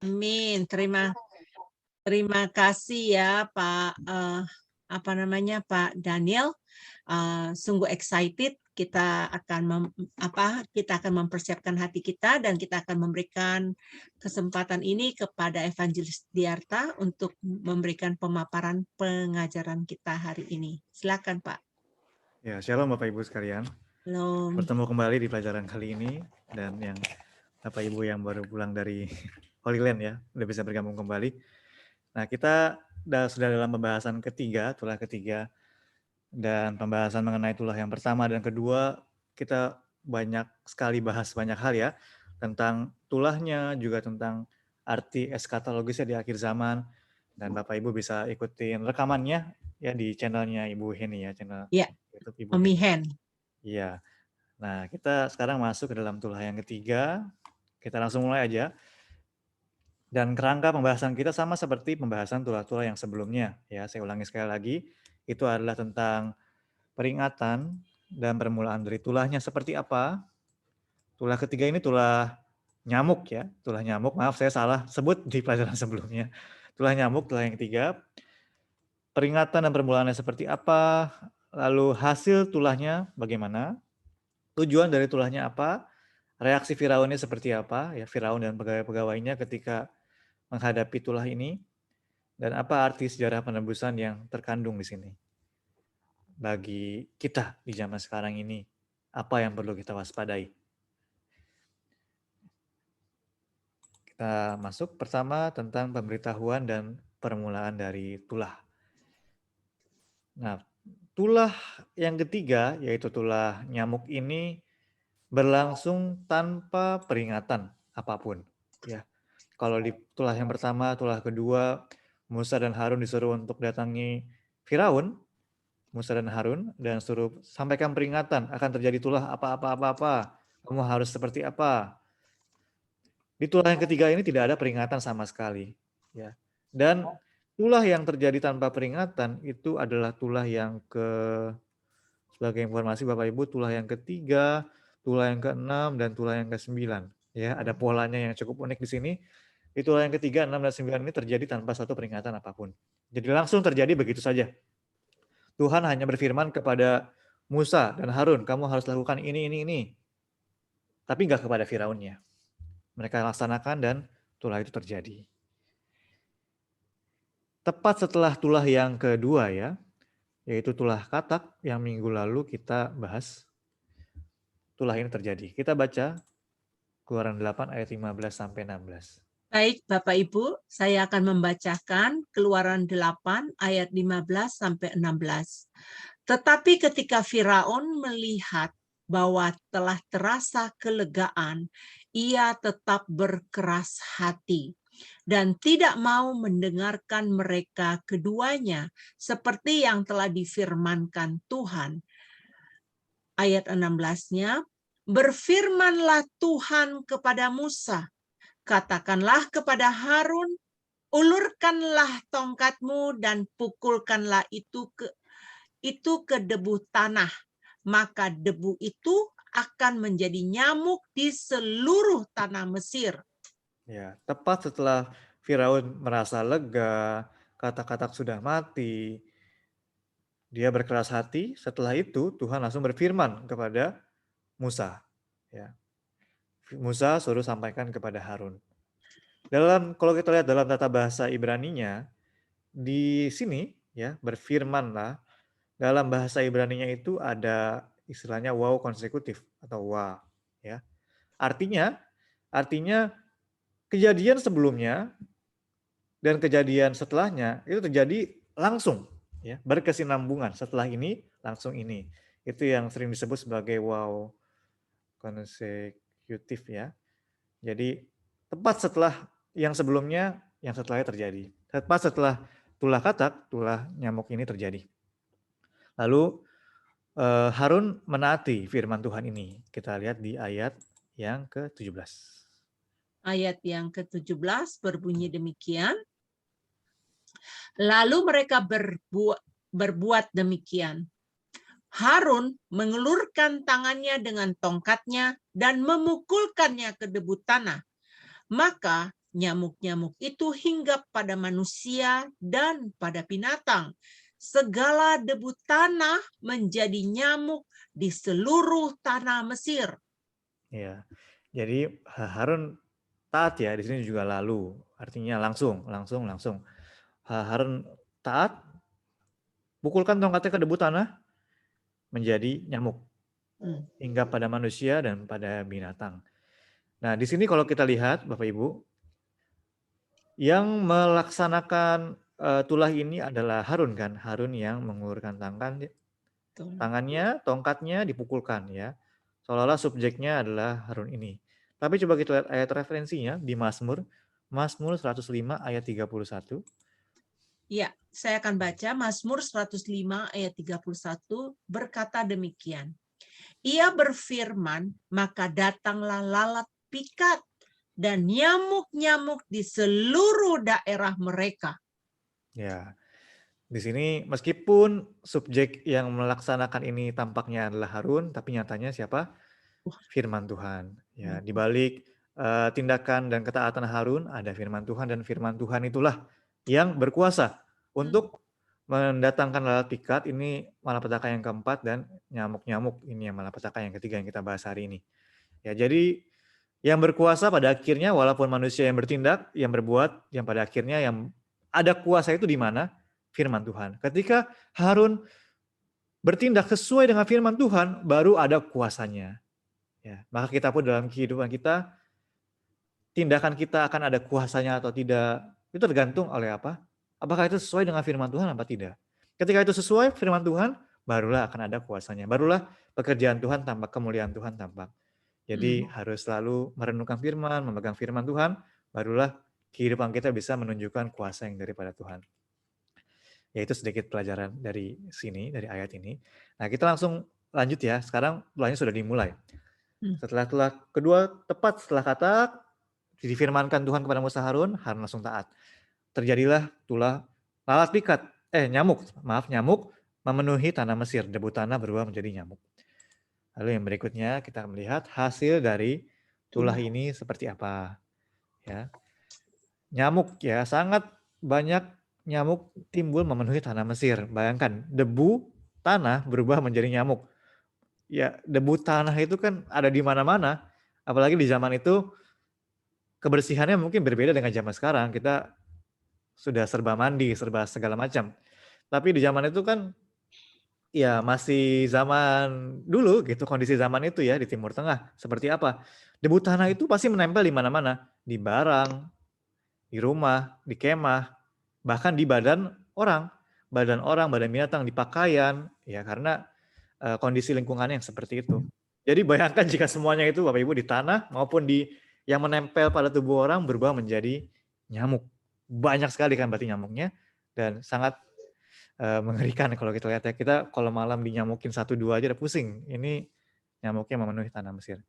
Amin. Terima kasih ya Pak Pak Daniel. Sungguh excited kita akan mempersiapkan hati kita dan kita akan memberikan kesempatan ini kepada Evangelis Diarta untuk memberikan pemaparan pengajaran kita hari ini. Silakan Pak. Ya, shalom Bapak Ibu sekalian. Shalom. Bertemu kembali di pelajaran kali ini, dan yang Bapak Ibu yang baru pulang dari Holy Land ya, udah bisa bergabung kembali. Nah, kita sudah dalam pembahasan ketiga, tulah ketiga, dan pembahasan mengenai tulah yang pertama dan kedua, kita banyak sekali bahas banyak hal ya, tentang tulahnya, juga tentang arti eskatologisnya di akhir zaman, dan Bapak Ibu bisa ikutin rekamannya ya di channelnya Ibu Heni ya, channel Ya, YouTube Ibu Omi Heni. Hen. Iya. Nah, kita sekarang masuk ke dalam tulah yang ketiga. Kita langsung mulai aja. Dan kerangka pembahasan kita sama seperti pembahasan tulah-tulah yang sebelumnya. Ya, saya ulangi sekali lagi. Itu adalah tentang peringatan dan permulaan dari tulahnya seperti apa. Tulah ketiga ini tulah nyamuk ya. Tulah nyamuk, maaf saya salah sebut di pelajaran sebelumnya. Tulah nyamuk, tulah yang ketiga. Peringatan dan permulaannya seperti apa. Lalu hasil tulahnya bagaimana. Tujuan dari tulahnya apa. Reaksi Firaunnya seperti apa, ya Firaun dan pegawai-pegawainya ketika menghadapi tulah ini, dan apa arti sejarah penebusan yang terkandung di sini. Bagi kita di zaman sekarang ini, apa yang perlu kita waspadai? Kita masuk pertama tentang pemberitahuan dan permulaan dari tulah. Nah, tulah yang ketiga, yaitu tulah nyamuk ini berlangsung tanpa peringatan apapun. Ya, kalau di tulah yang pertama, tulah kedua, Musa dan Harun disuruh untuk datangi Firaun, Musa dan Harun, dan suruh sampaikan peringatan akan terjadi tulah apa-apa, kamu harus seperti apa. Di tulah yang ketiga ini tidak ada peringatan sama sekali. Ya. Dan tulah yang terjadi tanpa peringatan itu adalah tulah yang sebagai informasi Bapak Ibu, tulah yang ketiga, tulah yang keenam, dan tulah yang kesembilan. Ya, ada polanya yang cukup unik di sini. Di tulah yang ketiga, 6 dan 9 ini terjadi tanpa satu peringatan apapun. Jadi langsung terjadi begitu saja. Tuhan hanya berfirman kepada Musa dan Harun, kamu harus lakukan ini. Tapi nggak kepada Firaunnya. Mereka laksanakan dan tulah itu terjadi. Tepat setelah tulah yang kedua ya, yaitu tulah katak yang minggu lalu kita bahas. Tulah ini terjadi. Kita baca Keluaran 8 ayat 15 sampai 16. Baik, Bapak Ibu, saya akan membacakan Keluaran 8 ayat 15 sampai 16. Tetapi ketika Firaun melihat bahwa telah terasa kelegaan, ia tetap berkeras hati dan tidak mau mendengarkan mereka keduanya seperti yang telah difirmankan Tuhan. Ayat 16-nya, berfirmanlah Tuhan kepada Musa, katakanlah kepada Harun, ulurkanlah tongkatmu dan pukulkanlah itu ke debu tanah, maka debu itu akan menjadi nyamuk di seluruh tanah Mesir. Ya, tepat setelah Firaun merasa lega, katak-katak sudah mati, dia berkeras hati. Setelah itu Tuhan langsung berfirman kepada Musa. Ya. Musa suruh sampaikan kepada Harun. Kalau kita lihat dalam tata bahasa Ibraninya, di sini ya berfirmanlah, dalam bahasa Ibraninya itu ada istilahnya wow konsekutif atau wa ya. Artinya kejadian sebelumnya dan kejadian setelahnya itu terjadi langsung ya, berkesinambungan. Setelah ini langsung ini. Itu yang sering disebut sebagai wow konsekutif ya. Jadi tepat setelah yang sebelumnya, yang setelahnya terjadi. Tepat setelah tulah katak, tulah nyamuk ini terjadi. Lalu Harun menaati firman Tuhan ini. Kita lihat di ayat yang ke-17. Ayat yang ke-17 berbunyi demikian. Lalu mereka berbuat demikian. Harun mengelurkan tangannya dengan tongkatnya dan memukulkannya ke debu tanah. Maka nyamuk-nyamuk itu hinggap pada manusia dan pada binatang. Segala debu tanah menjadi nyamuk di seluruh tanah Mesir. Ya. Jadi Harun taat ya, di sini juga lalu, artinya langsung. Harun taat, pukulkan tongkatnya ke debu tanah, menjadi nyamuk. Hingga pada manusia dan pada binatang. Nah, di sini kalau kita lihat, Bapak Ibu, yang melaksanakan tulah ini adalah Harun kan, Harun yang mengulurkan tangannya, tongkatnya dipukulkan ya. Seolah-olah subjeknya adalah Harun ini. Tapi coba kita lihat ayat referensinya di Mazmur 105 ayat 31. Ya, saya akan baca Mazmur 105 ayat 31 berkata demikian. Ia berfirman, maka datanglah lalat pikat dan nyamuk-nyamuk di seluruh daerah mereka. Ya, di sini meskipun subjek yang melaksanakan ini tampaknya adalah Harun, tapi nyatanya siapa? Firman Tuhan. Ya, di balik tindakan dan ketaatan Harun ada firman Tuhan, dan firman Tuhan itulah yang berkuasa untuk mendatangkan lalat pikat, ini malapetaka yang keempat, dan nyamuk-nyamuk ini yang malapetaka yang ketiga yang kita bahas hari ini. Ya, jadi yang berkuasa pada akhirnya walaupun manusia yang bertindak, yang berbuat, yang pada akhirnya yang ada kuasa itu di mana? Firman Tuhan. Ketika Harun bertindak sesuai dengan firman Tuhan, baru ada kuasanya. Ya, maka kita pun dalam kehidupan kita, tindakan kita akan ada kuasanya atau tidak, itu tergantung oleh apa? Apakah itu sesuai dengan firman Tuhan apa tidak. Ketika itu sesuai firman Tuhan, barulah akan ada kuasanya. Barulah pekerjaan Tuhan tampak, kemuliaan Tuhan tampak. Jadi harus selalu merenungkan firman, memegang firman Tuhan, barulah kehidupan kita bisa menunjukkan kuasa yang daripada Tuhan. Ya, itu sedikit pelajaran dari sini, dari ayat ini. Nah, kita langsung lanjut ya. Sekarang tulahnya sudah dimulai. Setelah tulah kedua, tepat setelah kata difirmankan Tuhan kepada Musa Harun langsung taat. Terjadilah tulah lalat pikat, nyamuk memenuhi tanah Mesir, debu tanah berubah menjadi nyamuk. Lalu yang berikutnya kita melihat hasil dari tulah ini seperti apa. Ya. Nyamuk ya, sangat banyak nyamuk timbul memenuhi tanah Mesir. Bayangkan, debu tanah berubah menjadi nyamuk. Ya, debu tanah itu kan ada di mana-mana. Apalagi di zaman itu kebersihannya mungkin berbeda dengan zaman sekarang. Kita sudah serba mandi, serba segala macam. Tapi di zaman itu kan ya masih zaman dulu gitu, kondisi zaman itu ya di Timur Tengah. Seperti apa? Debu tanah itu pasti menempel di mana-mana, di barang, di rumah, di kemah, bahkan di badan orang, badan binatang, di pakaian, ya karena kondisi lingkungannya yang seperti itu. Jadi bayangkan jika semuanya itu Bapak Ibu di tanah maupun di yang menempel pada tubuh orang berubah menjadi nyamuk. Banyak sekali kan berarti nyamuknya, dan sangat mengerikan kalau kita lihat ya. Kita kalau malam dinyamukin 1-2 aja udah pusing. Ini nyamuknya memenuhi tanah Mesir.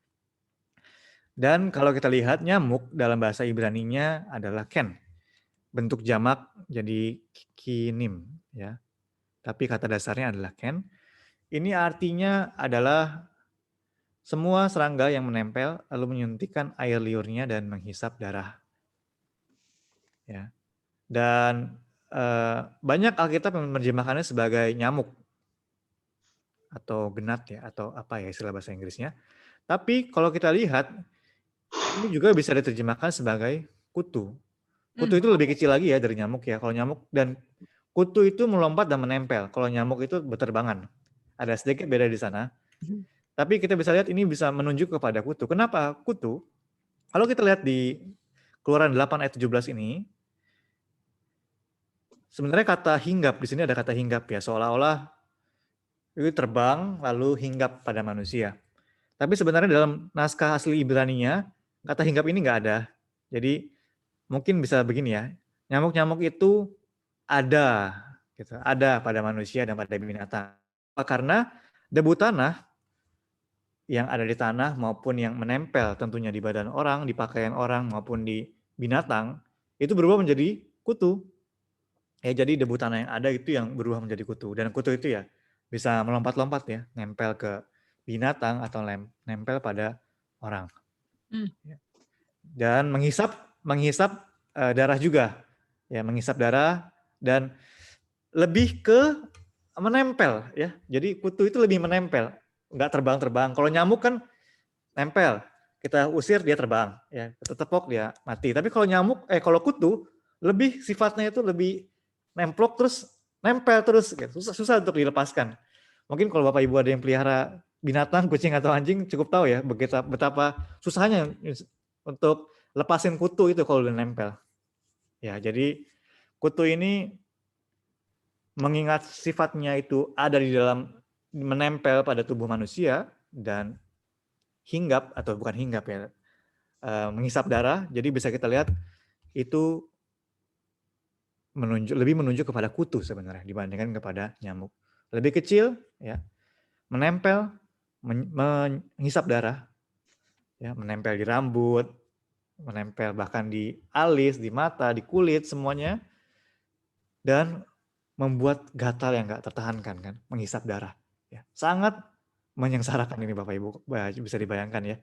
Dan kalau kita lihat nyamuk dalam bahasa Ibraninya adalah ken. Bentuk jamak jadi kinim ya. Tapi kata dasarnya adalah ken. Ini artinya adalah semua serangga yang menempel lalu menyuntikkan air liurnya dan menghisap darah. Ya. Dan banyak Alkitab yang menerjemahkannya sebagai nyamuk atau genat ya, atau apa ya istilah bahasa Inggrisnya. Tapi kalau kita lihat ini juga bisa diterjemahkan sebagai kutu. Kutu itu lebih kecil lagi ya dari nyamuk ya. Kalau nyamuk dan kutu itu melompat dan menempel. Kalau nyamuk itu berterbangan. Ada sedikit beda di sana. Tapi kita bisa lihat ini bisa menunjuk kepada kutu. Kenapa kutu? Kalau kita lihat di Keluaran 8 ayat 17 ini, sebenarnya kata hinggap, di sini ada kata hinggap ya, seolah-olah itu terbang lalu hinggap pada manusia. Tapi sebenarnya dalam naskah asli Ibraninya, kata hinggap ini nggak ada. Jadi mungkin bisa begini ya, nyamuk-nyamuk itu ada, gitu, ada pada manusia dan pada binatang. Karena debu tanah yang ada di tanah maupun yang menempel tentunya di badan orang, di pakaian orang maupun di binatang, itu berubah menjadi kutu. Ya, jadi debu tanah yang ada itu yang berubah menjadi kutu. Dan kutu itu ya bisa melompat-lompat ya, nempel ke binatang atau nempel pada orang. Dan menghisap menghisap darah juga, ya menghisap darah dan lebih ke menempel ya. Jadi kutu itu lebih menempel, nggak terbang-terbang. Kalau nyamuk kan nempel, kita usir dia terbang, ya kita tepok dia mati. Tapi kalau kutu lebih sifatnya itu lebih nemplok terus nempel terus, gitu. Susah untuk dilepaskan. Mungkin kalau Bapak Ibu ada yang pelihara binatang, kucing atau anjing cukup tahu ya betapa susahnya untuk lepasin kutu itu kalau udah nempel. Ya, jadi kutu ini mengingat sifatnya itu ada di dalam menempel pada tubuh manusia dan hinggap atau bukan hinggap ya, menghisap darah. Jadi bisa kita lihat itu lebih menunjuk kepada kutu sebenarnya dibandingkan kepada nyamuk. Lebih kecil ya, menempel, menghisap darah, ya, menempel di rambut, menempel bahkan di alis, di mata, di kulit semuanya, dan membuat gatal yang nggak tertahankan kan, menghisap darah. Ya, sangat menyengsarakan ini Bapak Ibu, bisa dibayangkan ya,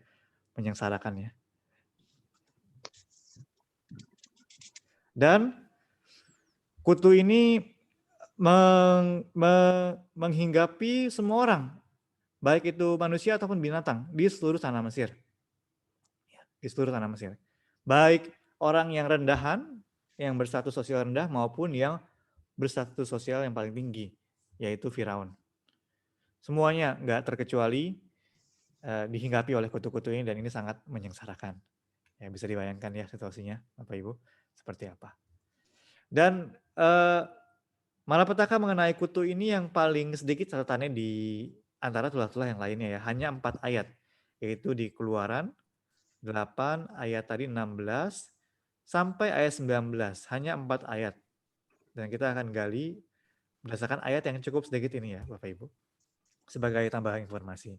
menyengsarakan ya. Dan kutu ini menghinggapi semua orang, baik itu manusia ataupun binatang di seluruh tanah Mesir. Di seluruh tanah Mesir. Baik orang yang rendahan, yang berstatus sosial rendah maupun yang berstatus sosial yang paling tinggi, yaitu Firaun. Semuanya nggak terkecuali dihinggapi oleh kutu-kutu ini dan ini sangat menyengsarakan. Ya, bisa dibayangkan ya situasinya, Bapak Ibu, seperti apa. Dan malapetaka mengenai kutu ini yang paling sedikit catatannya di antara tulah-tulah yang lainnya ya, hanya 4 ayat, yaitu di Keluaran 8 ayat tadi 16 sampai ayat 19, hanya 4 ayat. Dan kita akan gali berdasarkan ayat yang cukup sedikit ini ya Bapak Ibu, sebagai tambahan informasi.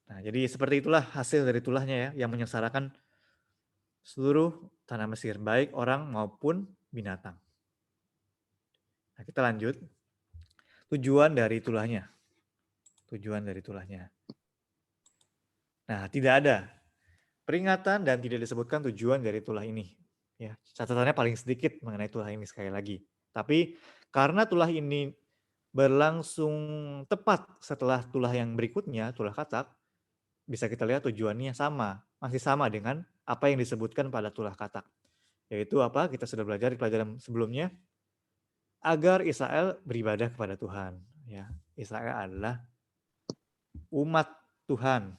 Nah, jadi seperti itulah hasil dari tulahnya ya, yang menyengsarakan seluruh tanah Mesir, baik orang maupun binatang. Nah, kita lanjut. Tujuan dari tulahnya. Tujuan dari tulahnya. Nah, tidak ada peringatan dan tidak disebutkan tujuan dari tulah ini. Ya, catatannya paling sedikit mengenai tulah ini sekali lagi. Tapi karena tulah ini berlangsung tepat setelah tulah yang berikutnya, tulah Katak, bisa kita lihat tujuannya masih sama dengan apa yang disebutkan pada tulah Katak. Yaitu apa? Kita sudah belajar di pelajaran sebelumnya, agar Israel beribadah kepada Tuhan. Ya, Israel adalah umat Tuhan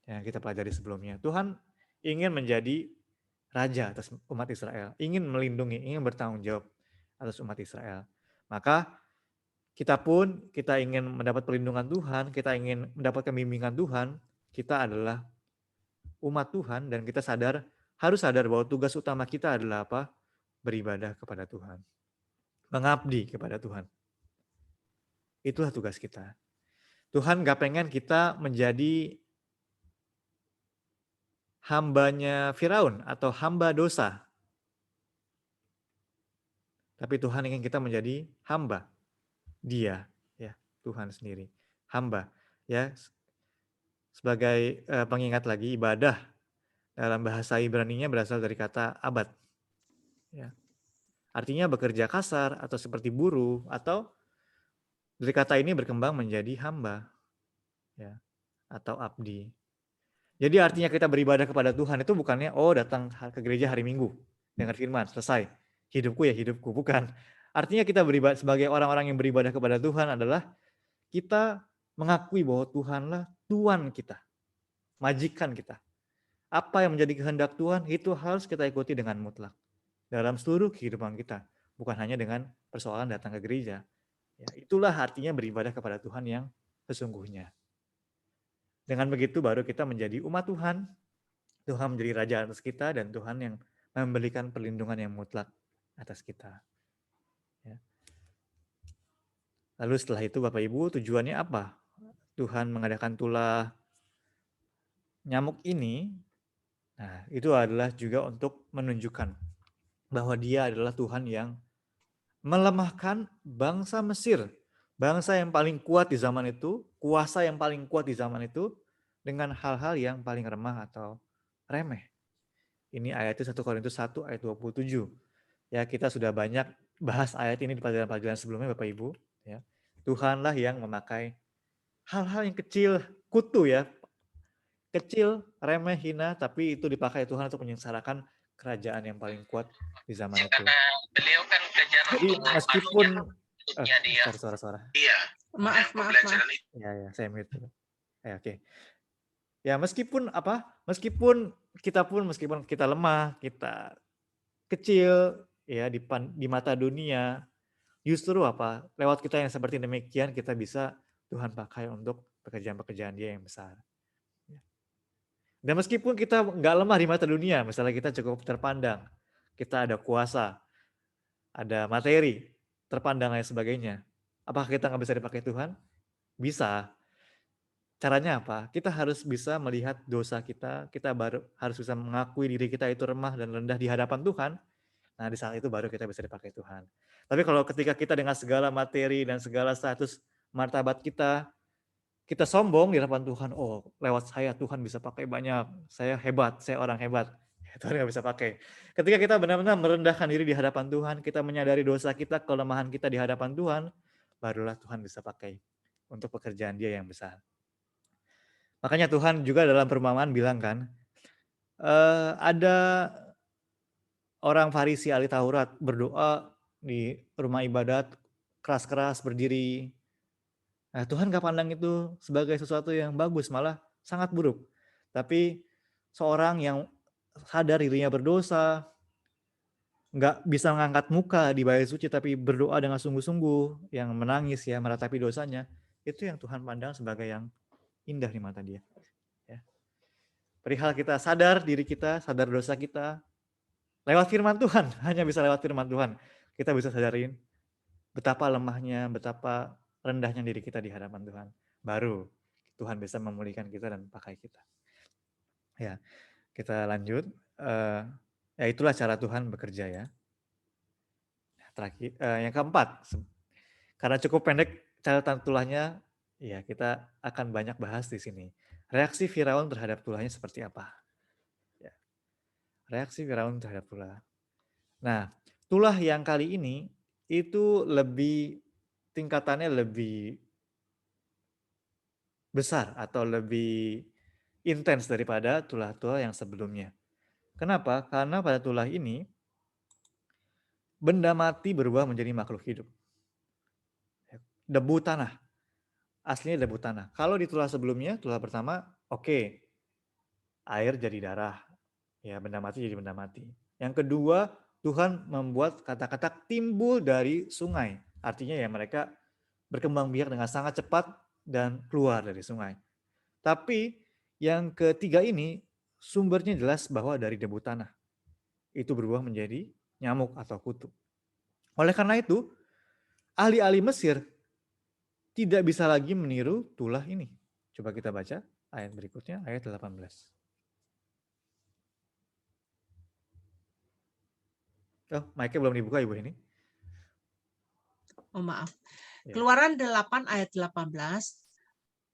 yang kita pelajari sebelumnya. Tuhan ingin menjadi raja atas umat Israel, ingin melindungi, ingin bertanggung jawab atas umat Israel. Maka kita ingin mendapat perlindungan Tuhan, kita ingin mendapatkan bimbingan Tuhan, kita adalah umat Tuhan dan kita harus sadar bahwa tugas utama kita adalah apa? Beribadah kepada Tuhan. Mengabdi kepada Tuhan. Itulah tugas kita. Tuhan gak pengen kita menjadi hambanya Firaun atau hamba dosa. Tapi Tuhan ingin kita menjadi hamba. Dia, ya, Tuhan sendiri. Hamba, ya. Sebagai pengingat lagi, ibadah dalam bahasa Ibrani-nya berasal dari kata abad. Ya. Artinya bekerja kasar atau seperti buruh, atau dari kata ini berkembang menjadi hamba, ya, atau abdi. Jadi artinya kita beribadah kepada Tuhan itu bukannya datang ke gereja hari Minggu, dengar firman, selesai. Hidupku ya hidupku, bukan. Artinya kita beribadah sebagai orang-orang yang beribadah kepada Tuhan adalah kita mengakui bahwa Tuhanlah Tuhan kita, majikan kita. Apa yang menjadi kehendak Tuhan itu harus kita ikuti dengan mutlak dalam seluruh kehidupan kita, bukan hanya dengan persoalan datang ke gereja. Ya, itulah artinya beribadah kepada Tuhan yang sesungguhnya. Dengan begitu baru kita menjadi umat Tuhan, Tuhan menjadi raja atas kita, dan Tuhan yang memberikan perlindungan yang mutlak atas kita. Ya. Lalu setelah itu Bapak Ibu, tujuannya apa? Tuhan mengadakan tulah nyamuk ini, nah itu adalah juga untuk menunjukkan bahwa Dia adalah Tuhan yang melemahkan bangsa Mesir, bangsa yang paling kuat di zaman itu, kuasa yang paling kuat di zaman itu, dengan hal-hal yang paling remah atau remeh. Ini ayatnya 1 Korintus 1 ayat 27. Ya, kita sudah banyak bahas ayat ini di pelajaran-pelajaran sebelumnya Bapak Ibu. Ya. Tuhanlah yang memakai hal-hal yang kecil, kutu ya, kecil, remeh, hina, tapi itu dipakai Tuhan untuk menyengsarakan kerajaan yang paling kuat di zaman itu. Karena beliau kan kejar Jadi untuk meskipun maksudnya dia. suara-suara. Iya. Maaf. Ya, saya mute dulu. Ya, oke. Ya, meskipun meskipun kita lemah, kita kecil ya di mata dunia, justru apa? Lewat kita yang seperti demikian kita bisa Tuhan pakai untuk pekerjaan-pekerjaan Dia yang besar. Dan meskipun kita nggak lemah di mata dunia, misalnya kita cukup terpandang, kita ada kuasa, ada materi, terpandang dan sebagainya. Apakah kita nggak bisa dipakai Tuhan? Bisa. Caranya apa? Kita harus bisa melihat dosa kita baru harus bisa mengakui diri kita itu remah dan rendah di hadapan Tuhan. Nah, di saat itu baru kita bisa dipakai Tuhan. Tapi kalau ketika kita dengan segala materi dan segala status martabat kita sombong di hadapan Tuhan, oh lewat saya Tuhan bisa pakai banyak, saya hebat, saya orang hebat. Tuhan nggak bisa pakai. Ketika kita benar-benar merendahkan diri di hadapan Tuhan, kita menyadari dosa kita, kelemahan kita di hadapan Tuhan, barulah Tuhan bisa pakai untuk pekerjaan Dia yang besar. Makanya Tuhan juga dalam perumpamaan bilang kan, ada orang Farisi ahli Taurat berdoa di rumah ibadat, keras-keras berdiri. Nah, Tuhan gak pandang itu sebagai sesuatu yang bagus, malah sangat buruk. Tapi seorang yang sadar dirinya berdosa, gak bisa mengangkat muka di bait suci, tapi berdoa dengan sungguh-sungguh, yang menangis ya, meratapi dosanya, itu yang Tuhan pandang sebagai yang indah di mata Dia. Ya. Perihal kita sadar diri kita, sadar dosa kita, lewat firman Tuhan, hanya bisa lewat firman Tuhan. Kita bisa sadarin betapa lemahnya, betapa rendahnya diri kita di hadapan Tuhan. Baru Tuhan bisa memulihkan kita dan pakai kita. Ya, kita lanjut. Ya itulah cara Tuhan bekerja ya. Terakhir, yang keempat, karena cukup pendek catatan tulahnya, ya kita akan banyak bahas di sini. Reaksi Firaun terhadap tulahnya seperti apa? Ya. Reaksi Firaun terhadap tulah. Nah, tulah yang kali ini itu tingkatannya lebih besar atau lebih intens daripada tulah-tulah yang sebelumnya. Kenapa? Karena pada tulah ini benda mati berubah menjadi makhluk hidup. Debu tanah. Aslinya debu tanah. Kalau di tulah sebelumnya, tulah pertama, oke. Air jadi darah. Ya, benda mati jadi benda mati. Yang kedua, Tuhan membuat kata-kata timbul dari sungai. Artinya ya mereka berkembang biak dengan sangat cepat dan keluar dari sungai. Tapi yang ketiga ini sumbernya jelas bahwa dari debu tanah. Itu berubah menjadi nyamuk atau kutu. Oleh karena itu, ahli-ahli Mesir tidak bisa lagi meniru tulah ini. Coba kita baca ayat berikutnya, ayat 18. Oh, mic-nya belum dibuka Ibu ini. Oh maaf. Ya. Keluaran 8 ayat 18.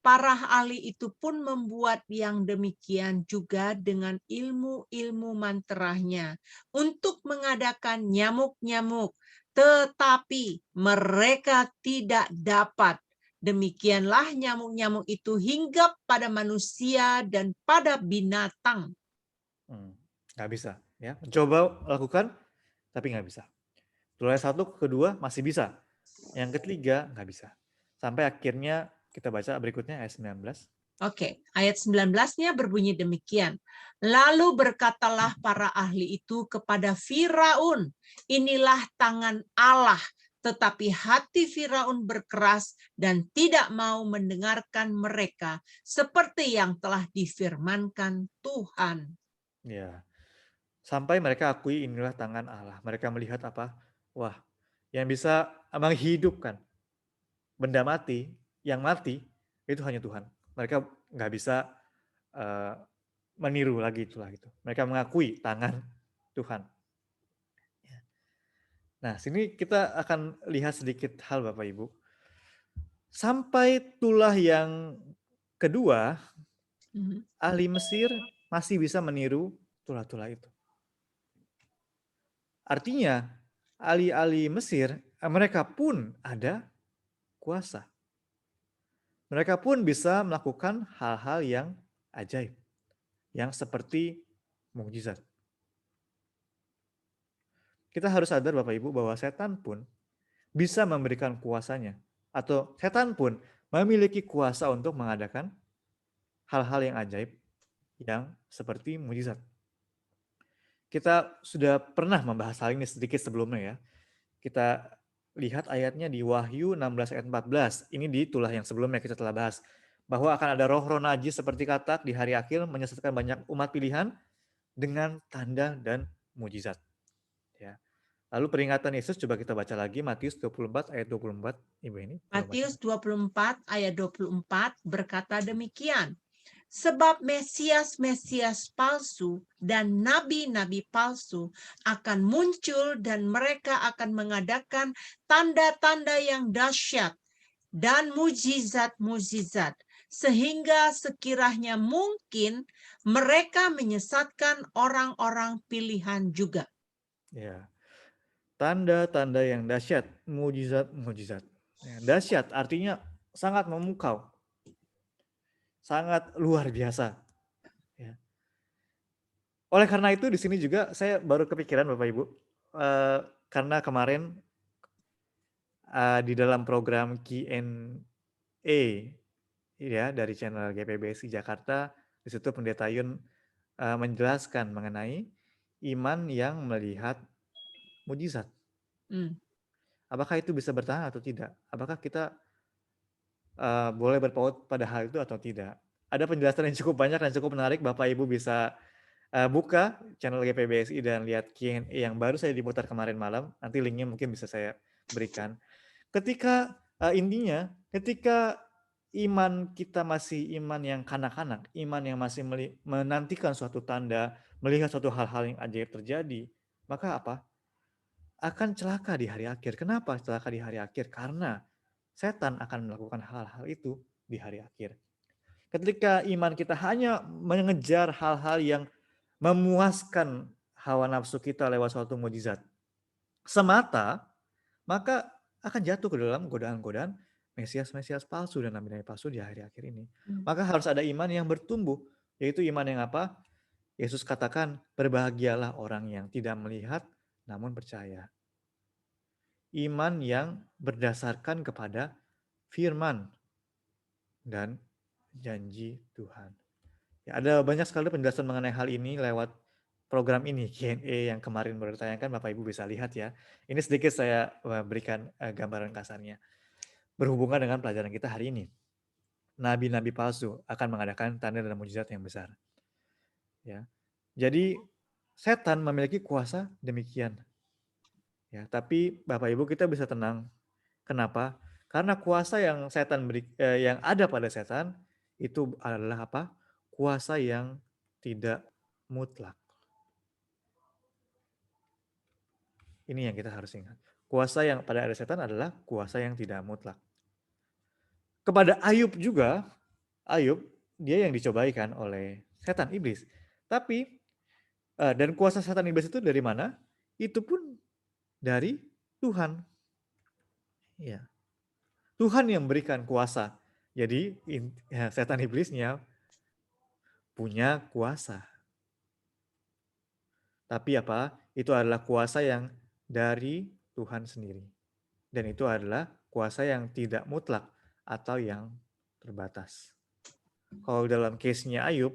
Para ahli itu pun membuat yang demikian juga dengan ilmu-ilmu manterahnya untuk mengadakan nyamuk-nyamuk, tetapi mereka tidak dapat. Demikianlah nyamuk-nyamuk itu hinggap pada manusia dan pada binatang. Nggak bisa. Ya. Coba lakukan, tapi nggak bisa. Tulah 1, kedua masih bisa. Yang ketiga nggak bisa. Sampai akhirnya kita baca berikutnya ayat 19. Oke, ayat 19-nya berbunyi demikian. Lalu berkatalah para ahli itu kepada Firaun, inilah tangan Allah, tetapi hati Firaun berkeras dan tidak mau mendengarkan mereka, seperti yang telah difirmankan Tuhan. Ya, sampai mereka akui inilah tangan Allah. Mereka melihat apa? Wah, yang bisa menghidupkan benda mati, yang mati, itu hanya Tuhan. Mereka nggak bisa meniru lagi itulah gitu. Mereka mengakui tangan Tuhan. Nah, sini kita akan lihat sedikit hal Bapak Ibu. Sampai tulah yang kedua, ahli Mesir masih bisa meniru tulah-tulah itu. Artinya, ahli-ahli Mesir, mereka pun ada kuasa. Mereka pun bisa melakukan hal-hal yang ajaib, yang seperti mukjizat. Kita harus sadar Bapak Ibu bahwa setan pun bisa memberikan kuasanya, atau setan pun memiliki kuasa untuk mengadakan hal-hal yang ajaib, yang seperti mukjizat. Kita sudah pernah membahas hal ini sedikit sebelumnya ya. Kita lihat ayatnya di Wahyu 16 ayat 14. Ini di tulah yang sebelumnya kita telah bahas. Bahwa akan ada roh-roh najis seperti katak di hari akhir menyesatkan banyak umat pilihan dengan tanda dan mujizat. Ya. Lalu peringatan Yesus coba kita baca lagi Matius 24 ayat 24. Ibu ini. Matius 24 ayat 24 berkata demikian. Sebab Mesias-Mesias palsu dan nabi-nabi palsu akan muncul dan mereka akan mengadakan tanda-tanda yang dahsyat dan mujizat-mujizat, sehingga sekiranya mungkin mereka menyesatkan orang-orang pilihan juga. Ya. Tanda-tanda yang dahsyat, mujizat-mujizat. Ya, dahsyat artinya sangat memukau. Sangat luar biasa. Ya. Oleh karena itu di sini juga saya baru kepikiran Bapak Ibu, karena kemarin di dalam program Q&A ya dari channel GPBSI Jakarta, di situ Pendeta Yun menjelaskan mengenai iman yang melihat mujizat. Apakah itu bisa bertahan atau tidak? Apakah kita boleh berpaut pada hal itu atau tidak? Ada penjelasan yang cukup banyak dan cukup menarik. Bapak Ibu bisa buka channel GPBSI dan lihat Q&A yang baru saya diputar kemarin malam. Nanti linknya mungkin bisa saya berikan. Ketika intinya, ketika iman kita masih iman yang kanak-kanak, iman yang masih menantikan suatu tanda, melihat suatu hal-hal yang ajaib terjadi, maka apa? Akan celaka di hari akhir. Kenapa celaka di hari akhir? Karena setan akan melakukan hal-hal itu di hari akhir. Ketika iman kita hanya mengejar hal-hal yang memuaskan hawa nafsu kita lewat suatu mujizat semata, maka akan jatuh ke dalam godaan-godaan Mesias-Mesias palsu dan nabi-nabi palsu di hari akhir ini. Maka harus ada iman yang bertumbuh, yaitu iman yang apa? Yesus katakan, berbahagialah orang yang tidak melihat namun percaya. Iman yang berdasarkan kepada firman dan janji Tuhan. Ya, ada banyak sekali penjelasan mengenai hal ini lewat program ini, Q&A yang kemarin baru ditayangkan, Bapak Ibu bisa lihat ya. Ini sedikit saya berikan gambaran kasarnya. Berhubungan dengan pelajaran kita hari ini. Nabi-nabi palsu akan mengadakan tanda dan mujizat yang besar. Ya. Jadi setan memiliki kuasa demikian. Ya, tapi Bapak Ibu kita bisa tenang. Kenapa? Karena kuasa yang yang ada pada setan itu adalah apa? Kuasa yang tidak mutlak. Ini yang kita harus ingat. Kuasa yang pada ada setan adalah kuasa yang tidak mutlak. Kepada Ayub juga, Ayub dia yang dicobaikan oleh setan iblis. Tapi dan kuasa setan iblis itu dari mana? Itu pun dari Tuhan. Ya. Tuhan yang memberikan kuasa. Jadi setan iblisnya punya kuasa. Tapi apa? Itu adalah kuasa yang dari Tuhan sendiri. Dan itu adalah kuasa yang tidak mutlak atau yang terbatas. Kalau dalam case-nya Ayub,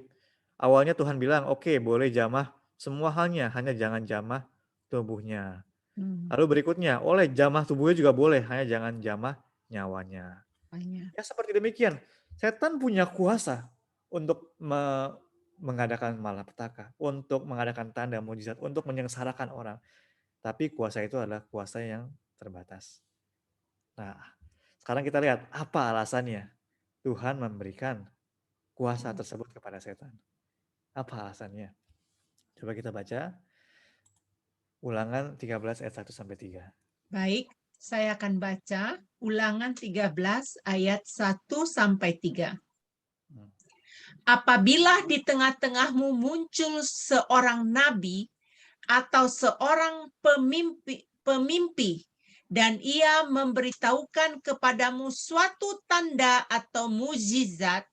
awalnya Tuhan bilang, oke, boleh jamah semua halnya, hanya jangan jamah tubuhnya. Lalu berikutnya, oleh jamah tubuhnya juga boleh, hanya jangan jamah nyawanya. Ya seperti demikian, setan punya kuasa untuk mengadakan malapetaka, untuk mengadakan tanda mujizat, untuk menyengsarakan orang. Tapi kuasa itu adalah kuasa yang terbatas. Nah, sekarang kita lihat apa alasannya Tuhan memberikan kuasa tersebut kepada setan. Apa alasannya? Coba kita baca Ulangan 13 ayat 1 sampai 3. Baik, saya akan baca Ulangan 13 ayat 1 sampai 3. Apabila di tengah-tengahmu muncul seorang nabi atau seorang pemimpi, dan ia memberitahukan kepadamu suatu tanda atau mukjizat.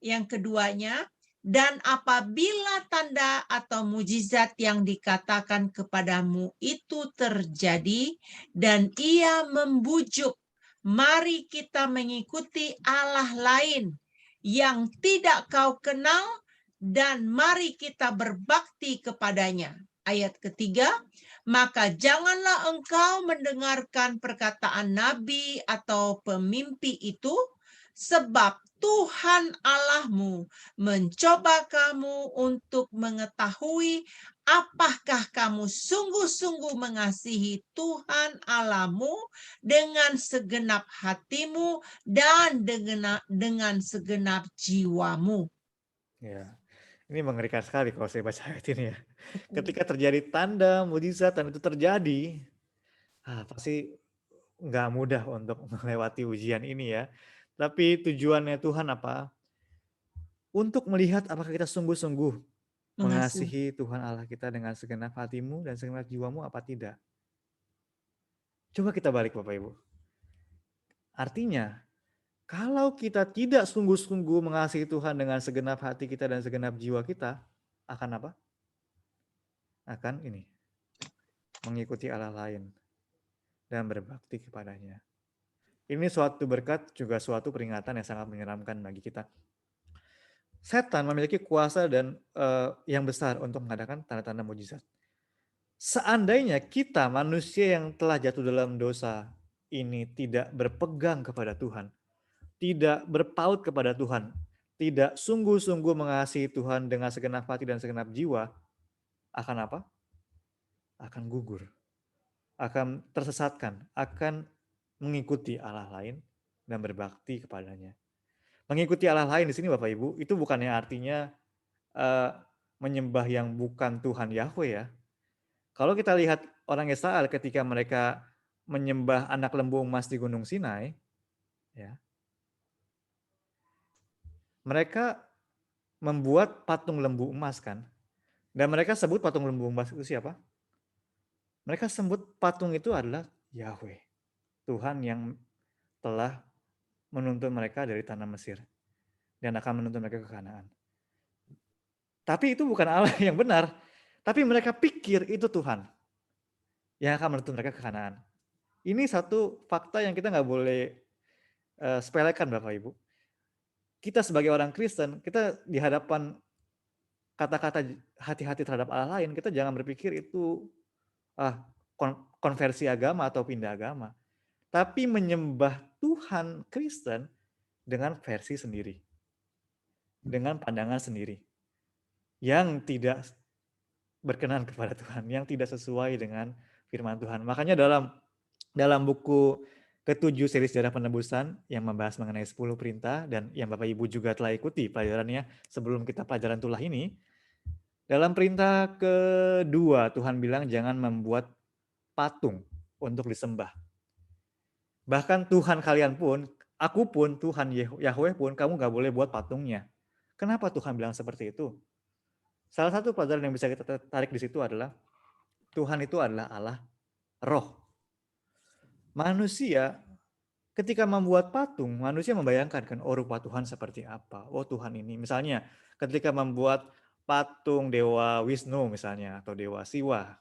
Yang keduanya, dan apabila tanda atau mukjizat yang dikatakan kepadamu itu terjadi, dan ia membujuk, mari kita mengikuti Allah lain yang tidak kau kenal, dan mari kita berbakti kepadanya. Ayat ketiga, maka janganlah engkau mendengarkan perkataan nabi atau pemimpi itu, sebab Tuhan Allahmu mencoba kamu untuk mengetahui apakah kamu sungguh-sungguh mengasihi Tuhan Allahmu dengan segenap hatimu dan dengan segenap jiwamu. Ya, ini mengerikan sekali kalau saya baca ayat ini ya. Ketika terjadi tanda, mujizat, dan itu terjadi, pasti nggak mudah untuk melewati ujian ini ya. Tapi tujuannya Tuhan apa? Untuk melihat apakah kita sungguh-sungguh mengasihi Tuhan Allah kita dengan segenap hatimu dan segenap jiwamu apa tidak. Coba kita balik Bapak Ibu. Artinya, kalau kita tidak sungguh-sungguh mengasihi Tuhan dengan segenap hati kita dan segenap jiwa kita, akan apa? Akan ini, mengikuti Allah lain dan berbakti kepadanya. Ini suatu berkat, juga suatu peringatan yang sangat menyeramkan bagi kita. Setan memiliki kuasa dan yang besar untuk mengadakan tanda-tanda mujizat. Seandainya kita manusia yang telah jatuh dalam dosa ini tidak berpegang kepada Tuhan, tidak berpaut kepada Tuhan, tidak sungguh-sungguh mengasihi Tuhan dengan segenap hati dan segenap jiwa, akan apa? Akan gugur, akan tersesatkan, akan mengikuti Allah lain dan berbakti kepadanya. Mengikuti Allah lain di sini Bapak Ibu, itu bukannya artinya menyembah yang bukan Tuhan Yahweh ya. Kalau kita lihat orang Israel ketika mereka menyembah anak lembu emas di Gunung Sinai, ya, mereka membuat patung lembu emas kan, dan mereka sebut patung lembu emas itu siapa? Mereka sebut patung itu adalah Yahweh, Tuhan yang telah menuntun mereka dari tanah Mesir dan akan menuntun mereka ke Kanaan. Tapi itu bukan Allah yang benar, tapi mereka pikir itu Tuhan yang akan menuntun mereka ke Kanaan. Ini satu fakta yang kita nggak boleh sepelekan Bapak Ibu. Kita sebagai orang Kristen, kita di hadapan kata-kata hati-hati terhadap Allah lain, kita jangan berpikir itu konversi agama atau pindah agama. Tapi menyembah Tuhan Kristen dengan versi sendiri. Dengan pandangan sendiri. Yang tidak berkenan kepada Tuhan, yang tidak sesuai dengan firman Tuhan. Makanya dalam buku ke-7 seri sejarah penebusan yang membahas mengenai 10 perintah dan yang Bapak Ibu juga telah ikuti pelajarannya sebelum kita pelajaran tulah ini. Dalam perintah kedua Tuhan bilang jangan membuat patung untuk disembah. Bahkan Tuhan kalian pun, aku pun, Tuhan Yahweh pun, kamu gak boleh buat patungnya. Kenapa Tuhan bilang seperti itu? Salah satu pelajaran yang bisa kita tarik di situ adalah Tuhan itu adalah Allah roh. Manusia ketika membuat patung, manusia membayangkan kan, oh rupa Tuhan seperti apa? Oh Tuhan ini, misalnya ketika membuat patung Dewa Wisnu misalnya, atau Dewa Siwa.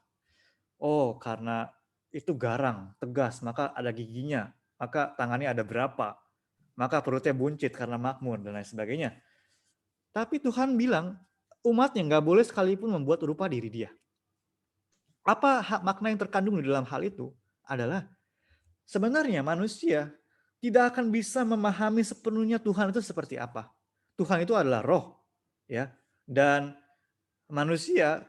Oh karena itu garang, tegas, maka ada giginya, maka tangannya ada berapa, maka perutnya buncit karena makmur, dan lain sebagainya. Tapi Tuhan bilang, umatnya nggak boleh sekalipun membuat rupa diri dia. Apa makna yang terkandung di dalam hal itu? Adalah sebenarnya manusia tidak akan bisa memahami sepenuhnya Tuhan itu seperti apa. Tuhan itu adalah roh, ya, dan manusia